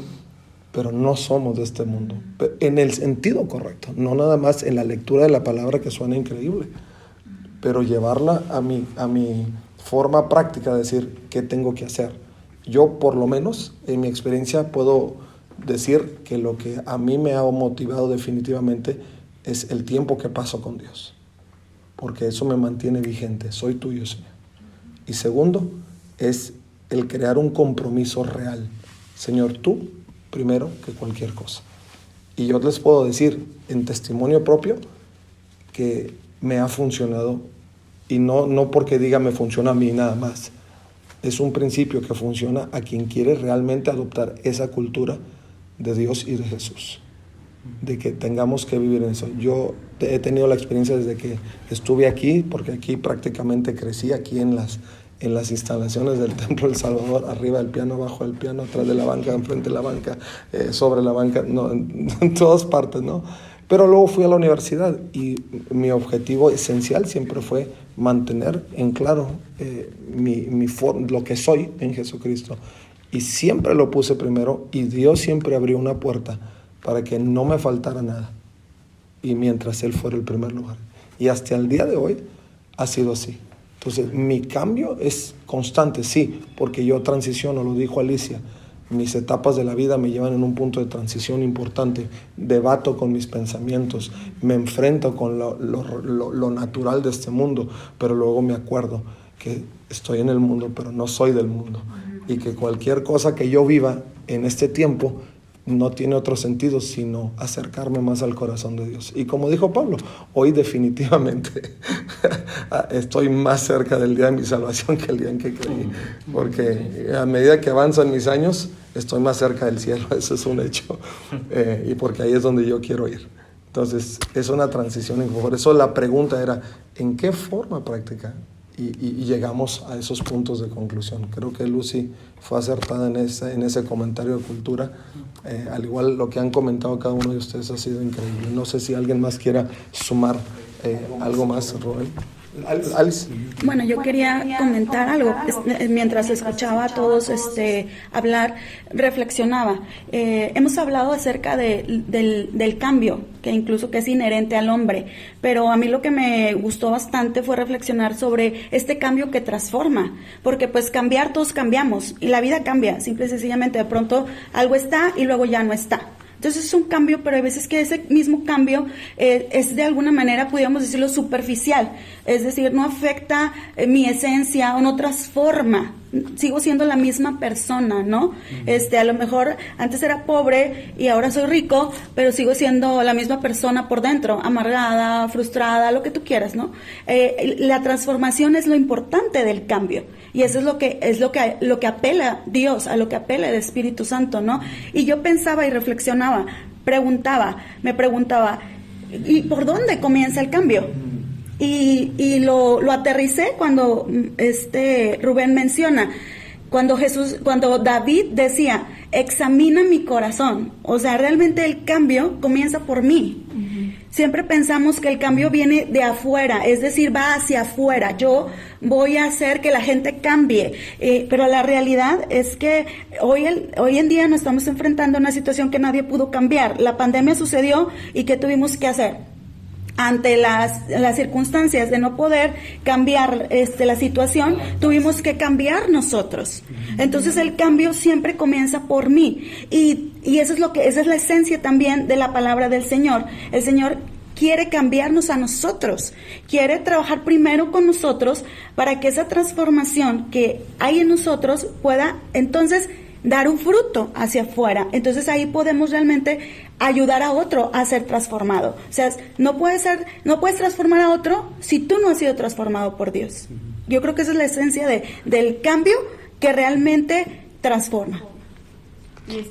pero no somos de este mundo, en el sentido correcto, no nada más en la lectura de la palabra que suena increíble, pero llevarla a mi forma práctica de decir qué tengo que hacer. Yo, por lo menos, en mi experiencia puedo decir que lo que a mí me ha motivado definitivamente es el tiempo que paso con Dios, porque eso me mantiene vigente. Soy tuyo, Señor. Y segundo, es el crear un compromiso real. Señor, tú primero que cualquier cosa. Y yo les puedo decir en testimonio propio que me ha funcionado, y no porque diga me funciona a mí nada más. Es un principio que funciona a quien quiere realmente adoptar esa cultura de Dios y de Jesús, de que tengamos que vivir en eso. Yo he tenido la experiencia desde que estuve aquí, porque aquí prácticamente crecí, aquí en las instalaciones del Templo del Salvador, arriba del piano, abajo del piano, atrás de la banca, enfrente de la banca, sobre la banca, no, en todas partes, ¿no? Pero luego fui a la universidad y mi objetivo esencial siempre fue mantener en claro lo que soy en Jesucristo. Y siempre lo puse primero, y Dios siempre abrió una puerta para que no me faltara nada. Y mientras Él fuera el primer lugar. Y hasta el día de hoy ha sido así. Entonces, mi cambio es constante, sí, porque yo transiciono, lo dijo Alicia. Mis etapas de la vida me llevan en un punto de transición importante. Debato con mis pensamientos, me enfrento con lo natural de este mundo, pero luego me acuerdo que estoy en el mundo, pero no soy del mundo. Y que cualquier cosa que yo viva en este tiempo no tiene otro sentido sino acercarme más al corazón de Dios. Y como dijo Pablo, hoy definitivamente estoy más cerca del día de mi salvación que el día en que creí, porque a medida que avanzan mis años estoy más cerca del cielo, eso es un hecho, y porque ahí es donde yo quiero ir. Entonces es una transición, por eso la pregunta era ¿en qué forma práctica? Y llegamos a esos puntos de conclusión. Creo que Lucy fue acertada en ese comentario de cultura. Al igual lo que han comentado cada uno de ustedes ha sido increíble. No sé si alguien más quiera sumar algo más, Rubén. Alice. Bueno, yo quería comentar algo. Mientras escuchaba a todos hablar, reflexionaba. Hemos hablado acerca del cambio, que incluso que es inherente al hombre, pero a mí lo que me gustó bastante fue reflexionar sobre este cambio que transforma, porque pues cambiar, todos cambiamos, y la vida cambia, simple y sencillamente, de pronto algo está y luego ya no está. Entonces es un cambio, pero hay veces que ese mismo cambio es de alguna manera, pudiéramos decirlo, superficial. Es decir, no afecta mi esencia o no transforma. Sigo siendo la misma persona, ¿no? A lo mejor antes era pobre y ahora soy rico, pero sigo siendo la misma persona por dentro, amargada, frustrada, lo que tú quieras, ¿no? La transformación es lo importante del cambio. Y eso es lo que apela Dios, a lo que apela el Espíritu Santo, ¿no? Y yo pensaba y reflexionaba, me preguntaba, ¿y por dónde comienza el cambio? Y lo aterricé cuando Rubén menciona, cuando David decía, examina mi corazón. O sea, realmente el cambio comienza por mí. Siempre pensamos que el cambio viene de afuera, es decir, va hacia afuera. Yo voy a hacer que la gente cambie, pero la realidad es que hoy en día nos estamos enfrentando a una situación que nadie pudo cambiar. La pandemia sucedió y ¿qué tuvimos que hacer? Ante las circunstancias de no poder cambiar la situación, tuvimos que cambiar nosotros. Entonces el cambio siempre comienza por mí, y esa es la esencia también de la palabra del Señor. El Señor quiere cambiarnos a nosotros, quiere trabajar primero con nosotros para que esa transformación que hay en nosotros pueda entonces dar un fruto hacia afuera. Entonces ahí podemos realmente ayudar a otro a ser transformado. O sea, no puedes transformar a otro si tú no has sido transformado por Dios. Yo creo que esa es la esencia del cambio que realmente transforma.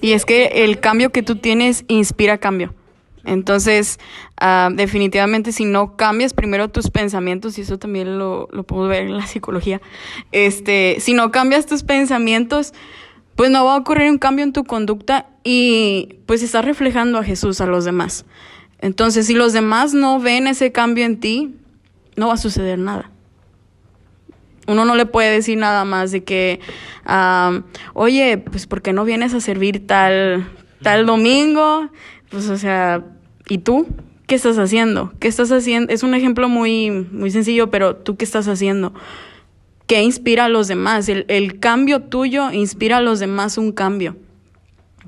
Y es que el cambio que tú tienes inspira cambio. Entonces, definitivamente si no cambias primero tus pensamientos, y eso también lo puedo ver en la psicología, si no cambias tus pensamientos, pues no va a ocurrir un cambio en tu conducta y pues estás reflejando a Jesús a los demás. Entonces, si los demás no ven ese cambio en ti, no va a suceder nada. Uno no le puede decir nada más de que, oye, pues ¿por qué no vienes a servir tal Está el domingo, pues o sea, ¿y tú? ¿Qué estás haciendo? ¿Qué estás haciendo? Es un ejemplo muy, muy sencillo, pero ¿tú qué estás haciendo? ¿Qué inspira a los demás? El cambio tuyo inspira a los demás un cambio.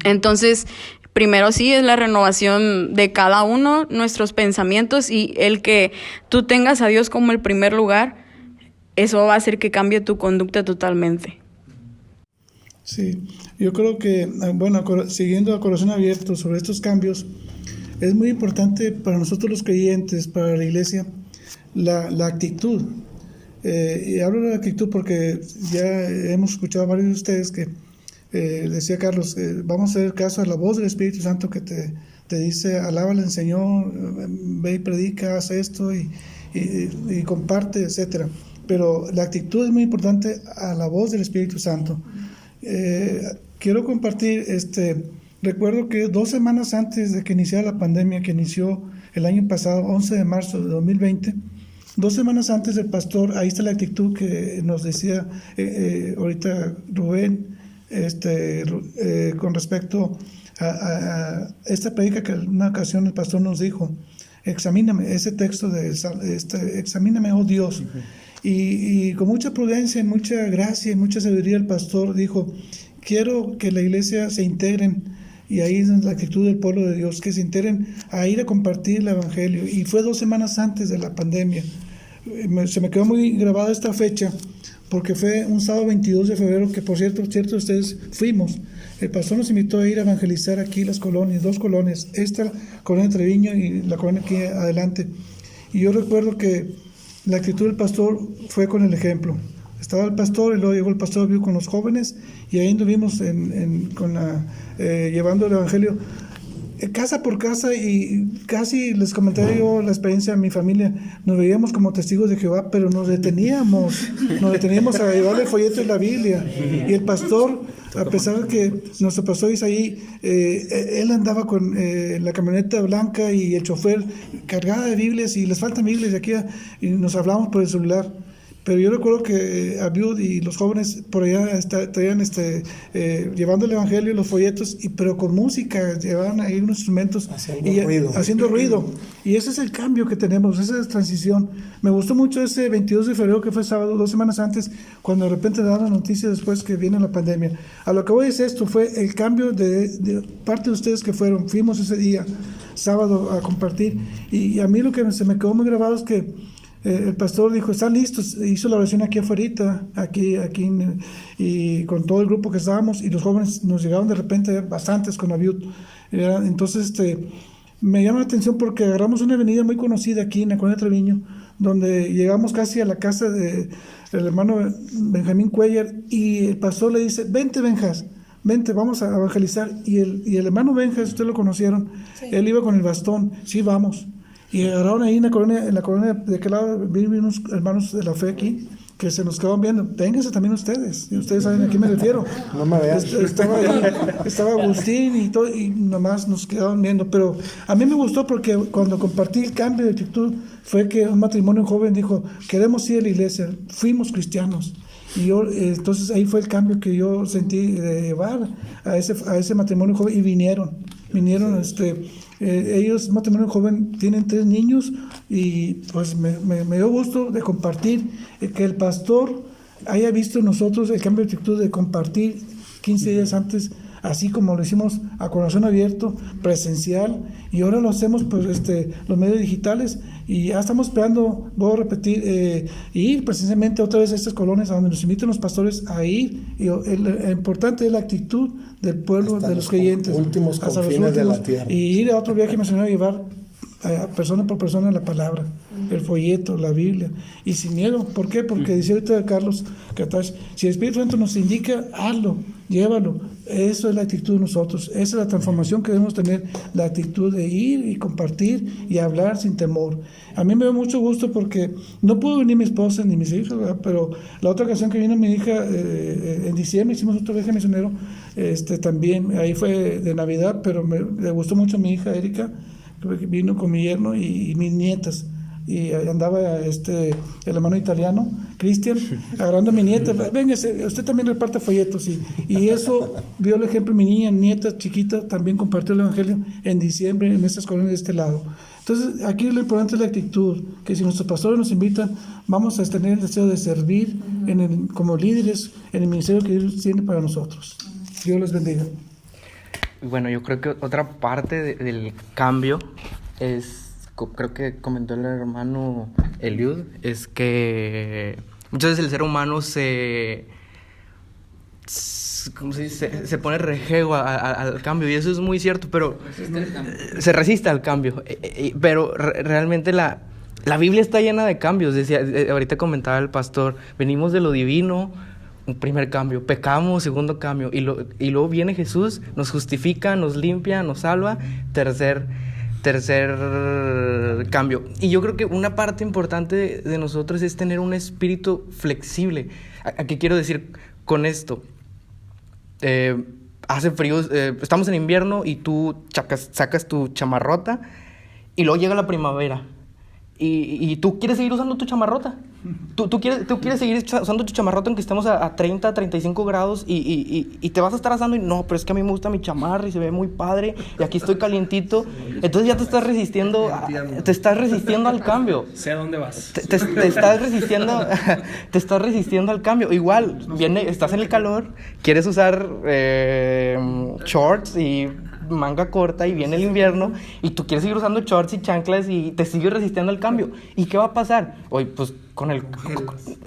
Entonces, primero sí es la renovación de cada uno, nuestros pensamientos, y el que tú tengas a Dios como el primer lugar, eso va a hacer que cambie tu conducta totalmente. Sí, yo creo que, bueno, siguiendo a Corazón Abierto sobre estos cambios, es muy importante para nosotros los creyentes, para la iglesia, la actitud. Y hablo de la actitud porque ya hemos escuchado a varios de ustedes que decía Carlos, vamos a hacer caso a la voz del Espíritu Santo que te dice, alábale al Señor, ve y predica, haz esto y comparte, etcétera. Pero la actitud es muy importante a la voz del Espíritu Santo. Quiero compartir, recuerdo que 2 semanas antes de que iniciara la pandemia, que inició el año pasado, 11 de marzo de 2020, 2 semanas antes del pastor, ahí está la actitud que nos decía ahorita Rubén, con respecto a esta predica que en una ocasión el pastor nos dijo, examíname, ese texto de examíname, oh Dios. Uh-huh. Y con mucha prudencia, mucha gracia y mucha sabiduría el pastor dijo, quiero que la iglesia se integren, y ahí es la actitud del pueblo de Dios, que se integren a ir a compartir el evangelio. Y fue 2 semanas antes de la pandemia. Se me quedó muy grabada esta fecha, porque fue un sábado 22 de febrero, que por cierto ustedes fuimos. El pastor nos invitó a ir a evangelizar aquí las colonias, 2 colonias, esta colonia Treviño y la colonia aquí adelante. Y yo recuerdo que la actitud del pastor fue con el ejemplo. Estaba el pastor y luego llegó el pastor vivo con los jóvenes y ahí anduvimos llevando el evangelio casa por casa, y casi les comenté yo la experiencia de mi familia. Nos veíamos como testigos de Jehová, pero nos deteníamos a llevarle el folleto de la Biblia. Y el pastor, a pesar de que nuestro pastor Isaí, él andaba con la camioneta blanca y el chofer cargada de Biblias, y les faltan Biblias de aquí, y nos hablábamos por el celular. Pero yo recuerdo que Abiud y los jóvenes por allá traían llevando el evangelio y los folletos, pero con música, llevaban ahí unos instrumentos haciendo ruido. Y ese es el cambio que tenemos, esa es transición. Me gustó mucho ese 22 de febrero, que fue sábado, 2 semanas antes, cuando de repente daban las noticias después que viene la pandemia. A lo que voy es esto, fue el cambio de parte de ustedes que fuimos ese día, sábado, a compartir. Y a mí lo que se me quedó muy grabado es que el pastor dijo, ¿están listos? Hizo la oración aquí afuera, y con todo el grupo que estábamos, y los jóvenes nos llegaron de repente, bastantes con Abiud. Entonces, me llama la atención porque agarramos una avenida muy conocida aquí en la colonia Treviño, donde llegamos casi a la casa del hermano Benjamín Cuellar, y el pastor le dice, vente Benjas, vente, vamos a evangelizar. Y el hermano Benjas, ustedes lo conocieron, sí. Él iba con el bastón, sí, vamos. Y agarraron ahí en la colonia de aquel lado, vivimos unos hermanos de la fe aquí, que se nos quedaban viendo. Vénganse también ustedes, y ustedes saben a quién me refiero. No me veas. Estaba ahí, estaba Agustín y todo, y nomás nos quedaban viendo. Pero a mí me gustó porque cuando compartí el cambio de actitud, fue que un matrimonio joven dijo, queremos ir a la iglesia, fuimos cristianos. Y yo, entonces ahí fue el cambio que yo sentí de llevar a ese matrimonio joven, y vinieron, ellos, matrimonio joven, tienen 3 niños, y pues me dio gusto de compartir, que el pastor haya visto en nosotros el cambio de actitud de compartir 15 días antes, así como lo hicimos a corazón abierto, presencial, y ahora lo hacemos por los medios digitales, y ya estamos esperando, voy a repetir, ir precisamente otra vez a estas colonias a donde nos invitan los pastores a ir, y lo importante es la actitud del pueblo, hasta de los creyentes, últimos confines de la tierra, y ir a otro viaje misionero a llevar persona por persona la palabra, el folleto, la Biblia, y sin miedo. ¿Por qué? Porque dice ahorita Carlos Catash, si el Espíritu Santo nos indica, hazlo, llévalo. Eso es la actitud de nosotros, esa es la transformación que debemos tener, la actitud de ir y compartir y hablar sin temor. A mí me da mucho gusto porque no pudo venir mi esposa ni mis hijos, ¿verdad? Pero la otra ocasión que vino mi hija, en diciembre hicimos otro viaje misionero, también, ahí fue de Navidad, pero le gustó mucho a mi hija Erika, que vino con mi yerno y mis nietas. y andaba el hermano italiano, Cristian, agarrando a mi nieta, venga, usted también reparte folletos, y eso vio el ejemplo, mi nieta chiquita también compartió el evangelio en diciembre en estas colonias de este lado. Entonces aquí lo importante es la actitud, que si nuestros pastores nos invitan, vamos a tener el deseo de servir como líderes en el ministerio que Dios tiene para nosotros. Dios les bendiga. Bueno, yo creo que otra parte del cambio es, creo que comentó el hermano Eliud, es que muchas veces el ser humano se pone rejego al cambio, y eso es muy cierto, pero se resiste al cambio, pero realmente la Biblia está llena de cambios. Decía, ahorita comentaba el pastor, venimos de lo divino, un primer cambio, pecamos, segundo cambio, y luego viene Jesús, nos justifica, nos limpia, nos salva, tercer cambio. Y yo creo que una parte importante de nosotros es tener un espíritu flexible. ¿A qué quiero decir con esto? Hace frío, estamos en invierno y tú sacas tu chamarrota y luego llega la primavera y tú quieres seguir usando tu chamarrota. Tú quieres seguir usando tu chamarrota aunque estemos a 30, 35 grados y te vas a estar asando y no, pero es que a mí me gusta mi chamarra y se ve muy padre y aquí estoy calientito. Entonces ya te estás resistiendo al cambio. Sé a dónde vas. Te estás resistiendo al cambio. Igual, estás en el calor, quieres usar shorts y manga corta y viene el invierno y tú quieres seguir usando shorts y chanclas y te sigues resistiendo al cambio. ¿Y qué va a pasar? Oye, pues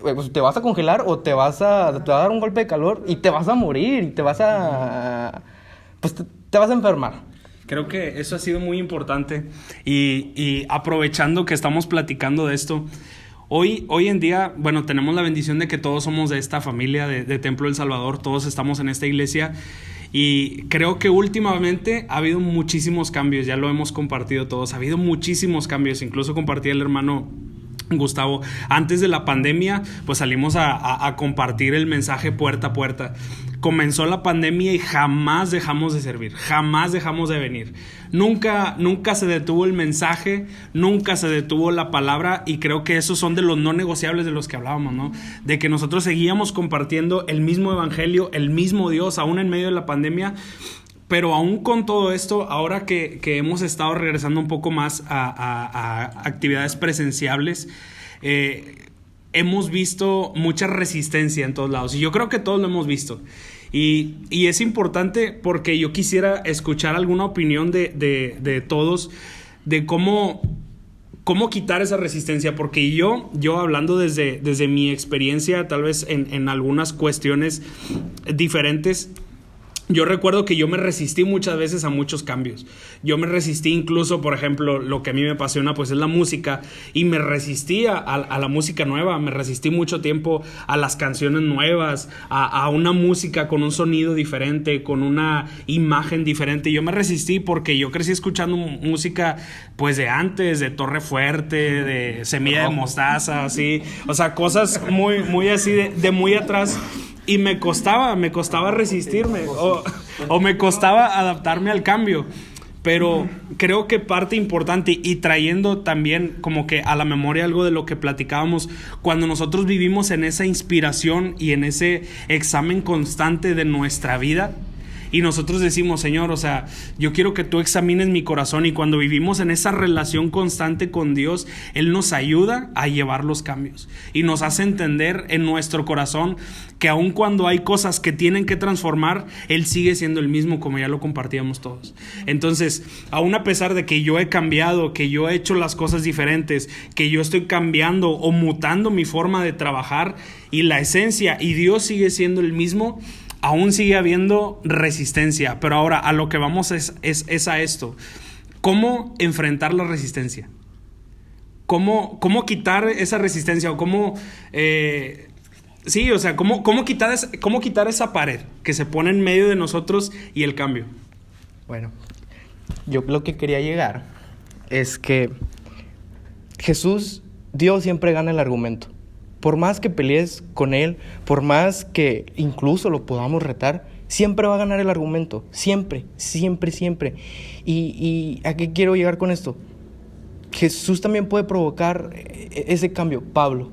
pues te vas a congelar o te va a dar un golpe de calor y te vas a morir y te vas a enfermar. Creo que eso ha sido muy importante y aprovechando que estamos platicando de esto, hoy en día, bueno, tenemos la bendición de que todos somos de esta familia de Templo del Salvador, todos estamos en esta iglesia y creo que últimamente ha habido muchísimos cambios, ya lo hemos compartido todos, ha habido muchísimos cambios, incluso compartía el hermano Gustavo, antes de la pandemia pues salimos a compartir el mensaje puerta a puerta. Comenzó la pandemia y jamás dejamos de servir, jamás dejamos de venir. Nunca se detuvo el mensaje, nunca se detuvo la palabra y creo que esos son de los no negociables de los que hablábamos, ¿no? De que nosotros seguíamos compartiendo el mismo evangelio, el mismo Dios, aún en medio de la pandemia. Pero aún con todo esto, ahora que hemos estado regresando un poco más a actividades presenciables, hemos visto mucha resistencia en todos lados. Y yo creo que todos lo hemos visto. Y es importante porque yo quisiera escuchar alguna opinión de todos de cómo quitar esa resistencia. Porque yo hablando desde mi experiencia, tal vez en algunas cuestiones diferentes, yo recuerdo que yo me resistí muchas veces a muchos cambios. Yo me resistí incluso, por ejemplo, lo que a mí me apasiona pues es la música y me resistí a la música nueva, me resistí mucho tiempo a las canciones nuevas, a una música con un sonido diferente, con una imagen diferente. Yo me resistí porque yo crecí escuchando música pues de antes, de Torre Fuerte, de Semilla de Mostaza, así, o sea, cosas muy así de muy atrás. Y me costaba resistirme o me costaba adaptarme al cambio. Pero creo que parte importante y trayendo también como que a la memoria algo de lo que platicábamos, cuando nosotros vivimos en esa inspiración y en ese examen constante de nuestra vida, y nosotros decimos, Señor, o sea, yo quiero que tú examines mi corazón, y cuando vivimos en esa relación constante con Dios, Él nos ayuda a llevar los cambios y nos hace entender en nuestro corazón que aun cuando hay cosas que tienen que transformar, Él sigue siendo el mismo, como ya lo compartíamos todos. Entonces, aun a pesar de que yo he cambiado, que yo he hecho las cosas diferentes, que yo estoy cambiando o mutando mi forma de trabajar y la esencia, y Dios sigue siendo el mismo, aún sigue habiendo resistencia. Pero ahora a lo que vamos es a esto. ¿Cómo enfrentar la resistencia? ¿Cómo quitar esa resistencia? O cómo... sí, o sea, ¿cómo quitar esa pared que se pone en medio de nosotros y el cambio? Bueno, yo lo que quería llegar es que Dios siempre gana el argumento. Por más que pelees con Él, por más que incluso lo podamos retar, siempre va a ganar el argumento. Siempre, siempre, siempre. ¿Y a qué quiero llegar con esto? Jesús también puede provocar ese cambio. Pablo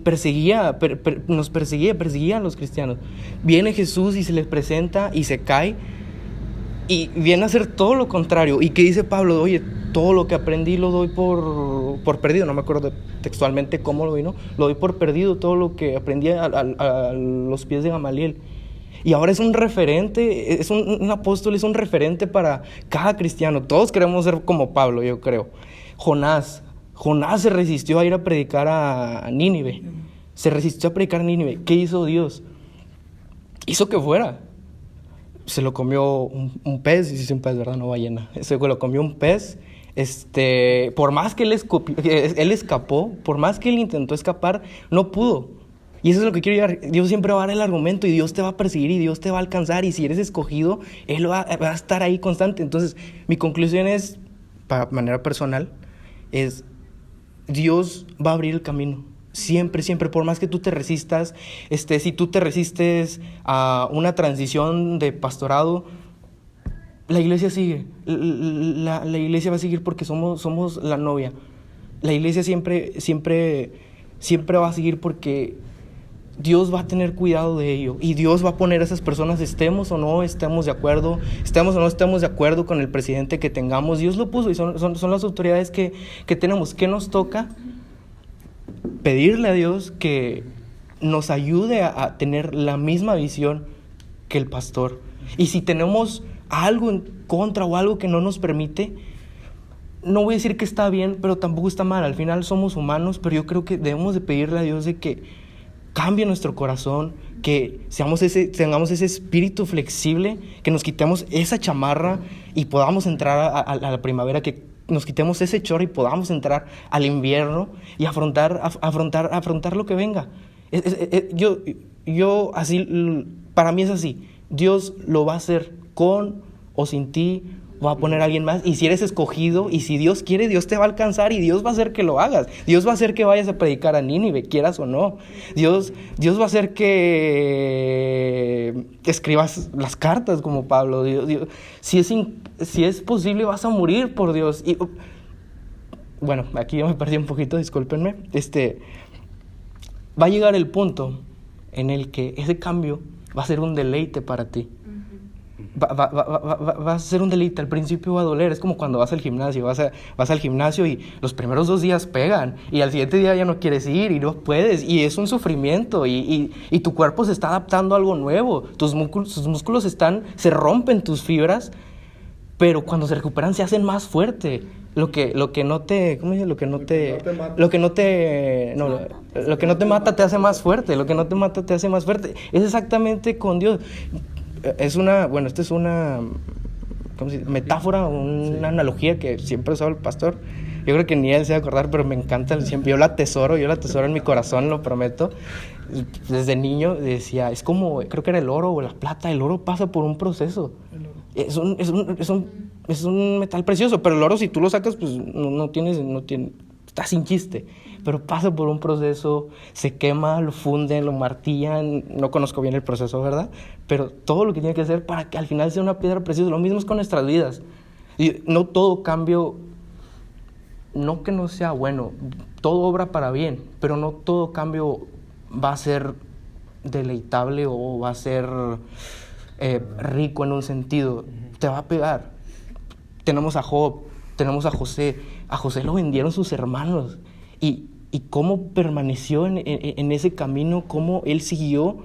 perseguía a los cristianos. Viene Jesús y se les presenta y se cae y viene a hacer todo lo contrario. ¿Y qué dice Pablo? Oye, todo lo que aprendí lo doy por perdido. No me acuerdo textualmente cómo lo vino. Lo doy por perdido, todo lo que aprendí a los pies de Gamaliel. Y ahora es un referente, es un apóstol, es un referente para cada cristiano. Todos queremos ser como Pablo, yo creo. Jonás se resistió a ir a predicar a Nínive. Se resistió a predicar a Nínive. ¿Qué hizo Dios? Hizo que fuera. Se lo comió un pez, y sí, un pez, ¿verdad? No ballena. Se lo comió un pez. Por más que él escapó, por más que él intentó escapar, no pudo. Y eso es lo que quiero llegar. Dios siempre va a dar el argumento y Dios te va a perseguir y Dios te va a alcanzar. Y si eres escogido, Él va a estar ahí constante. Entonces, mi conclusión es, para manera personal, es Dios va a abrir el camino. Siempre, siempre. Por más que tú te resistas, si tú te resistes a una transición de pastorado, la iglesia sigue. La iglesia va a seguir porque somos la novia. La iglesia siempre va a seguir porque Dios va a tener cuidado de ello y Dios va a poner a esas personas, estemos o no estemos de acuerdo con el presidente que tengamos. Dios lo puso y son las autoridades que tenemos. ¿Qué nos toca? Pedirle a Dios que nos ayude a tener la misma visión que el pastor. Y si tenemos algo en contra o algo que no nos permite, no voy a decir que está bien, pero tampoco está mal. Al final somos humanos, pero yo creo que debemos de pedirle a Dios de que cambie nuestro corazón, que tengamos ese espíritu flexible, que nos quitemos esa chamarra y podamos entrar a la primavera, que nos quitemos ese chorro y podamos entrar al invierno y afrontar lo que venga. Yo así, para mí es así. Dios lo va a hacer con o sin ti. Va a poner a alguien más, y si eres escogido, y si Dios quiere, Dios te va a alcanzar, y Dios va a hacer que lo hagas. Dios va a hacer que vayas a predicar a Nínive, quieras o no. Dios va a hacer que escribas las cartas como Pablo. Dios, si es posible, vas a morir por Dios. Y, bueno, aquí yo me perdí un poquito, discúlpenme. Va a llegar el punto en el que ese cambio va a ser un deleite para ti. Va a ser un deleite. Al principio va a doler. Es como cuando vas al gimnasio. Vas al gimnasio y los primeros 2 días pegan. Y al siguiente día ya no quieres ir y no puedes. Y es un sufrimiento. Y tu cuerpo se está adaptando a algo nuevo. Tus músculos se rompen tus fibras. Pero cuando se recuperan se hacen más fuerte. Lo que no te mata te hace más fuerte. Lo que no te mata te hace más fuerte. Es exactamente con Dios. Esta es una metáfora, una analogía que siempre usaba el pastor. Yo creo que ni él se va a acordar, pero me encanta. Siempre, yo la atesoro en mi corazón, lo prometo. Desde niño decía, es como, creo que era el oro o la plata. El oro pasa por un proceso. Es un metal precioso, pero el oro, si tú lo sacas, pues no tiene, está sin chiste. Pero pasa por un proceso, se quema, lo funden, lo martillan. No conozco bien el proceso, ¿verdad? Pero todo lo que tiene que hacer para que al final sea una piedra preciosa. Lo mismo es con nuestras vidas. Y no todo cambio, no que no sea bueno, todo obra para bien, pero no todo cambio va a ser deleitable o va a ser rico en un sentido. Te va a pegar. Tenemos a Job, tenemos a José. A José lo vendieron sus hermanos. Y cómo permaneció en ese camino, cómo él siguió.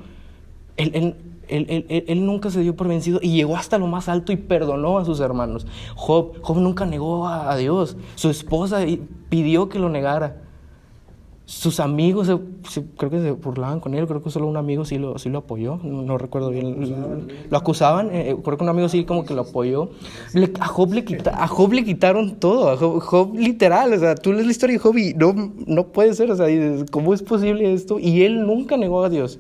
Él nunca se dio por vencido y llegó hasta lo más alto y perdonó a sus hermanos. Job nunca negó a Dios. Su esposa pidió que lo negara. Sus amigos creo que se burlaban con él. Creo que solo un amigo sí lo apoyó. No recuerdo bien. Lo acusaban. Creo que un amigo sí como que lo apoyó. A Job le quitaron todo. A Job literal. O sea, tú lees la historia de Job y no puede ser. O sea, ¿cómo es posible esto? Y él nunca negó a Dios.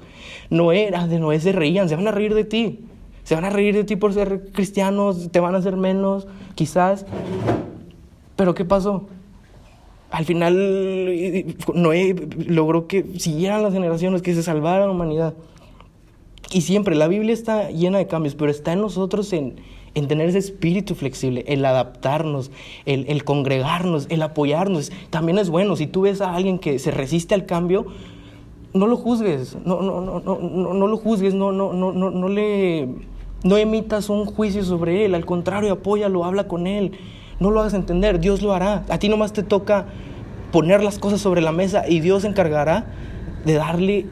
Noé se reían. Se van a reír de ti. Se van a reír de ti por ser cristianos. Te van a hacer menos, quizás. Pero ¿qué pasó? Al final Noé logró que siguieran las generaciones, que se salvara la humanidad. Y siempre, la Biblia está llena de cambios, pero está en nosotros en en tener ese espíritu flexible, el adaptarnos, el congregarnos, el apoyarnos. También es bueno. Si tú ves a alguien que se resiste al cambio, no lo juzgues, no lo juzgues, no emitas un juicio sobre él. Al contrario, apóyalo, habla con él. No lo hagas entender, Dios lo hará. A ti nomás te toca poner las cosas sobre la mesa y Dios se encargará de darle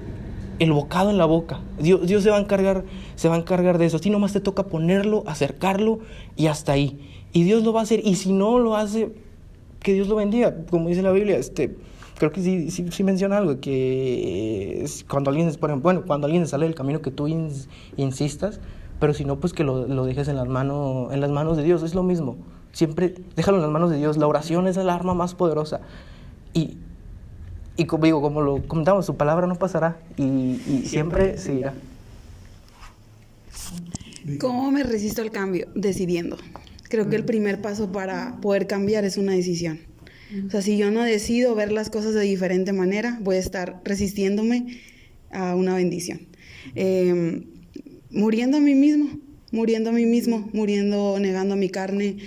el bocado en la boca. Dios se va a encargar de eso. A ti nomás te toca ponerlo, acercarlo y hasta ahí. Y Dios lo va a hacer. Y si no lo hace, que Dios lo bendiga. Como dice la Biblia, creo que sí menciona algo, que es cuando alguien, por ejemplo, cuando alguien sale del camino, que tú insistas, pero si no, pues que lo dejes en las manos de Dios. Es lo mismo. Siempre déjalo en las manos de Dios. La oración es el arma más poderosa. Y como lo comentamos, su palabra no pasará y siempre seguirá. ¿Cómo me resisto al cambio? Decidiendo. Creo que el primer paso para poder cambiar es una decisión. O sea, si yo no decido ver las cosas de diferente manera, voy a estar resistiéndome a una bendición. Muriendo a mí mismo, negando a mi carne,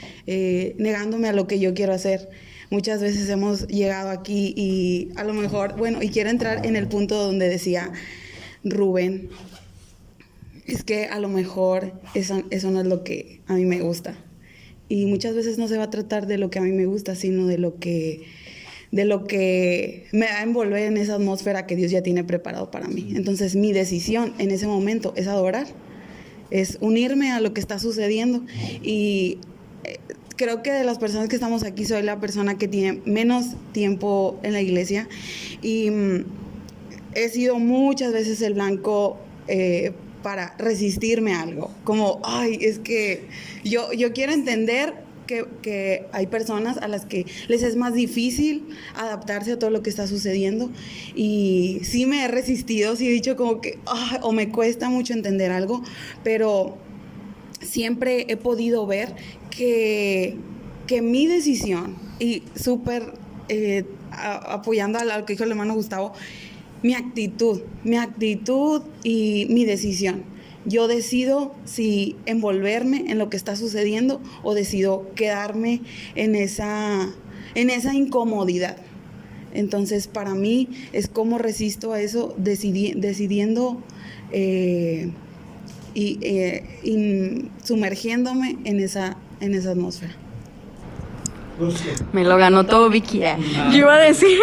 negándome a lo que yo quiero hacer. Muchas veces hemos llegado aquí y a lo mejor, y quiero entrar en el punto donde decía Rubén, es que a lo mejor eso no es lo que a mí me gusta. Y muchas veces no se va a tratar de lo que a mí me gusta, sino de lo que me va a envolver en esa atmósfera que Dios ya tiene preparado para mí. Entonces mi decisión en ese momento es adorar, es unirme a lo que está sucediendo. Y creo que de las personas que estamos aquí soy la persona que tiene menos tiempo en la iglesia y he sido muchas veces el blanco para resistirme a algo. Como, es que yo quiero entender que hay personas a las que les es más difícil adaptarse a todo lo que está sucediendo y sí me he resistido, sí he dicho como que o me cuesta mucho entender algo, pero siempre he podido ver que mi decisión, y súper apoyando a lo que dijo el hermano Gustavo, mi actitud y mi decisión. Yo decido si envolverme en lo que está sucediendo o decido quedarme en esa incomodidad. Entonces, para mí es cómo resisto a eso, decidiendo y sumergiéndome en esa atmósfera. Me lo ganó todo Vicky. Yo iba a decir,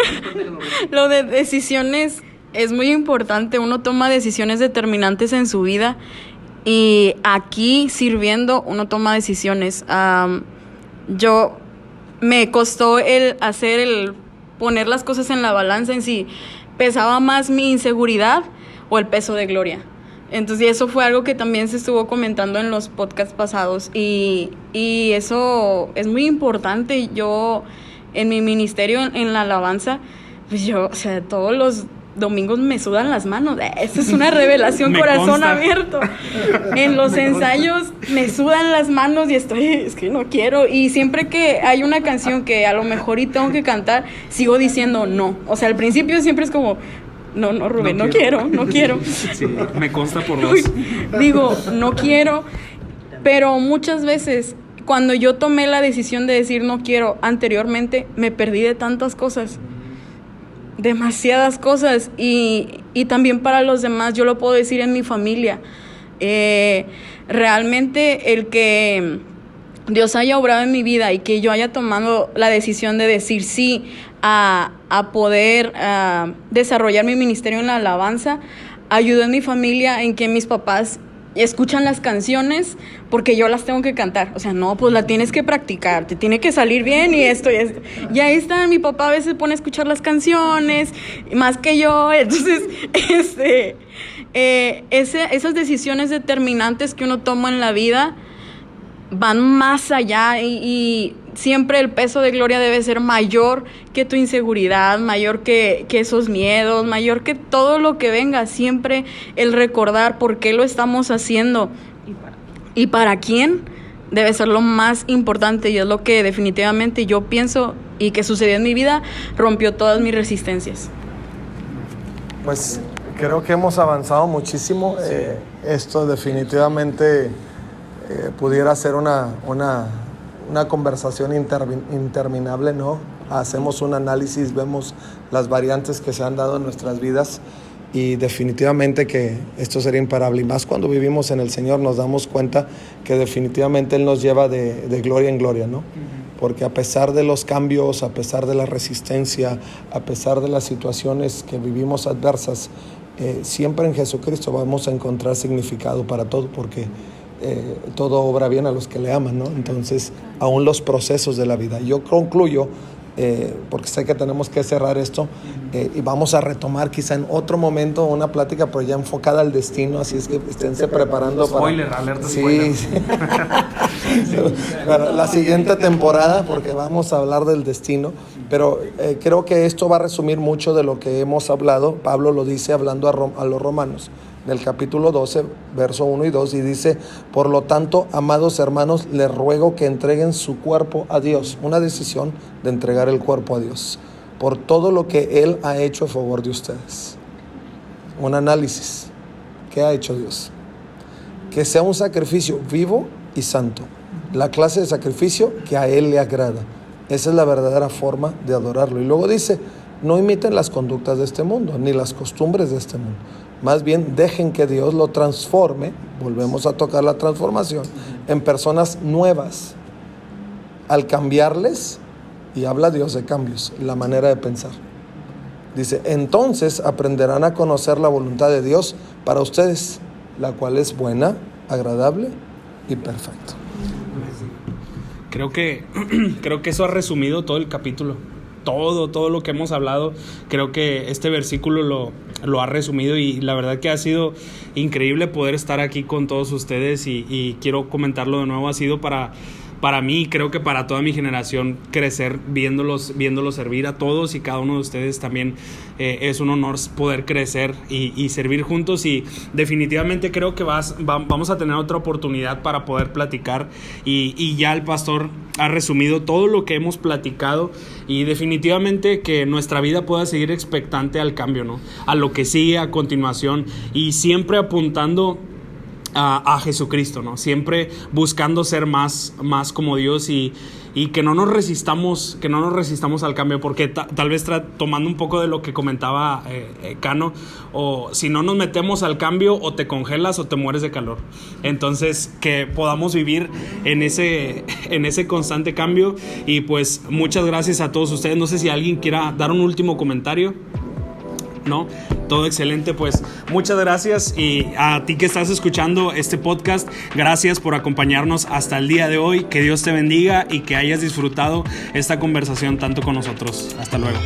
lo de decisiones es muy importante. Uno toma decisiones determinantes en su vida y aquí sirviendo uno toma decisiones. Yo me costó el poner las cosas en la balanza en si pesaba más mi inseguridad o el peso de Gloria. Entonces eso fue algo que también se estuvo comentando en los podcasts pasados y eso es muy importante. Yo en mi ministerio en la alabanza, pues todos los domingos me sudan las manos. Eso es una revelación, corazón consta. Abierto. En los ensayos me sudan las manos y es que no quiero. Y siempre que hay una canción que a lo mejor y tengo que cantar, sigo diciendo no. O sea, al principio siempre es como, no, Rubén, no quiero. Sí, me consta por dos. Digo, no quiero. Pero muchas veces, cuando yo tomé la decisión de decir no quiero anteriormente, me perdí de tantas cosas. Demasiadas cosas y también para los demás, yo lo puedo decir en mi familia, realmente el que Dios haya obrado en mi vida y que yo haya tomado la decisión de decir sí a poder desarrollar mi ministerio en la alabanza, ayudó en mi familia en que mis papás escuchan las canciones porque yo las tengo que cantar. O sea, no, pues la tienes que practicar, te tiene que salir bien y esto. Y ahí está, mi papá a veces pone a escuchar las canciones, más que yo. Entonces, esas decisiones determinantes que uno toma en la vida van más allá y siempre el peso de Gloria debe ser mayor que tu inseguridad, mayor que esos miedos, mayor que todo lo que venga. Siempre el recordar por qué lo estamos haciendo y para quién debe ser lo más importante, y es lo que definitivamente yo pienso y que sucedió en mi vida, rompió todas mis resistencias. Pues creo que hemos avanzado muchísimo. Esto definitivamente pudiera ser una conversación interminable, ¿no? Hacemos un análisis, vemos las variantes que se han dado en nuestras vidas y definitivamente que esto sería imparable. Y más cuando vivimos en el Señor nos damos cuenta que definitivamente Él nos lleva de gloria en gloria, ¿no? Porque a pesar de los cambios, a pesar de la resistencia, a pesar de las situaciones que vivimos adversas, siempre en Jesucristo vamos a encontrar significado para todo, porque todo obra bien a los que le aman, ¿no? Entonces, aún los procesos de la vida. Yo concluyo, porque sé que tenemos que cerrar esto, y vamos a retomar quizá en otro momento una plática, pero ya enfocada al destino, así es que esténse preparando alerta spoiler. Sí. Para la siguiente temporada, porque vamos a hablar del destino, pero creo que esto va a resumir mucho de lo que hemos hablado. Pablo lo dice hablando a los romanos, en el capítulo 12, verso 1 y 2, y dice: por lo tanto, amados hermanos, les ruego que entreguen su cuerpo a Dios. Una decisión de entregar el cuerpo a Dios por todo lo que Él ha hecho a favor de ustedes. Un análisis. ¿Qué ha hecho Dios? Que sea un sacrificio vivo y santo. La clase de sacrificio que a Él le agrada. Esa es la verdadera forma de adorarlo. Y luego dice: no imiten las conductas de este mundo, ni las costumbres de este mundo. Más bien, dejen que Dios lo transforme, volvemos a tocar la transformación, en personas nuevas. Al cambiarles, y habla Dios de cambios, la manera de pensar. Dice: entonces aprenderán a conocer la voluntad de Dios para ustedes, la cual es buena, agradable y perfecta. Creo que eso ha resumido todo el capítulo. Todo lo que hemos hablado, creo que este versículo lo ha resumido, y la verdad que ha sido increíble poder estar aquí con todos ustedes, y quiero comentarlo de nuevo, ha sido para mí, creo que para toda mi generación, crecer viéndolos servir a todos y cada uno de ustedes también. Es un honor poder crecer y servir juntos, y definitivamente creo que vamos a tener otra oportunidad para poder platicar, y ya el pastor ha resumido todo lo que hemos platicado, y definitivamente que nuestra vida pueda seguir expectante al cambio, ¿no? A lo que sigue a continuación, y siempre apuntando a Jesucristo, ¿no? Siempre buscando ser más como Dios, y que no nos resistamos al cambio, porque tal vez tomando un poco de lo que comentaba Cano, o si no nos metemos al cambio, o te congelas o te mueres de calor. Entonces, que podamos vivir en ese constante cambio. Y pues muchas gracias a todos ustedes. No sé si alguien quiera dar un último comentario. ¿No? Todo excelente, pues muchas gracias, y a ti que estás escuchando este podcast, gracias por acompañarnos hasta el día de hoy. Que Dios te bendiga y que hayas disfrutado esta conversación tanto con nosotros. Hasta luego.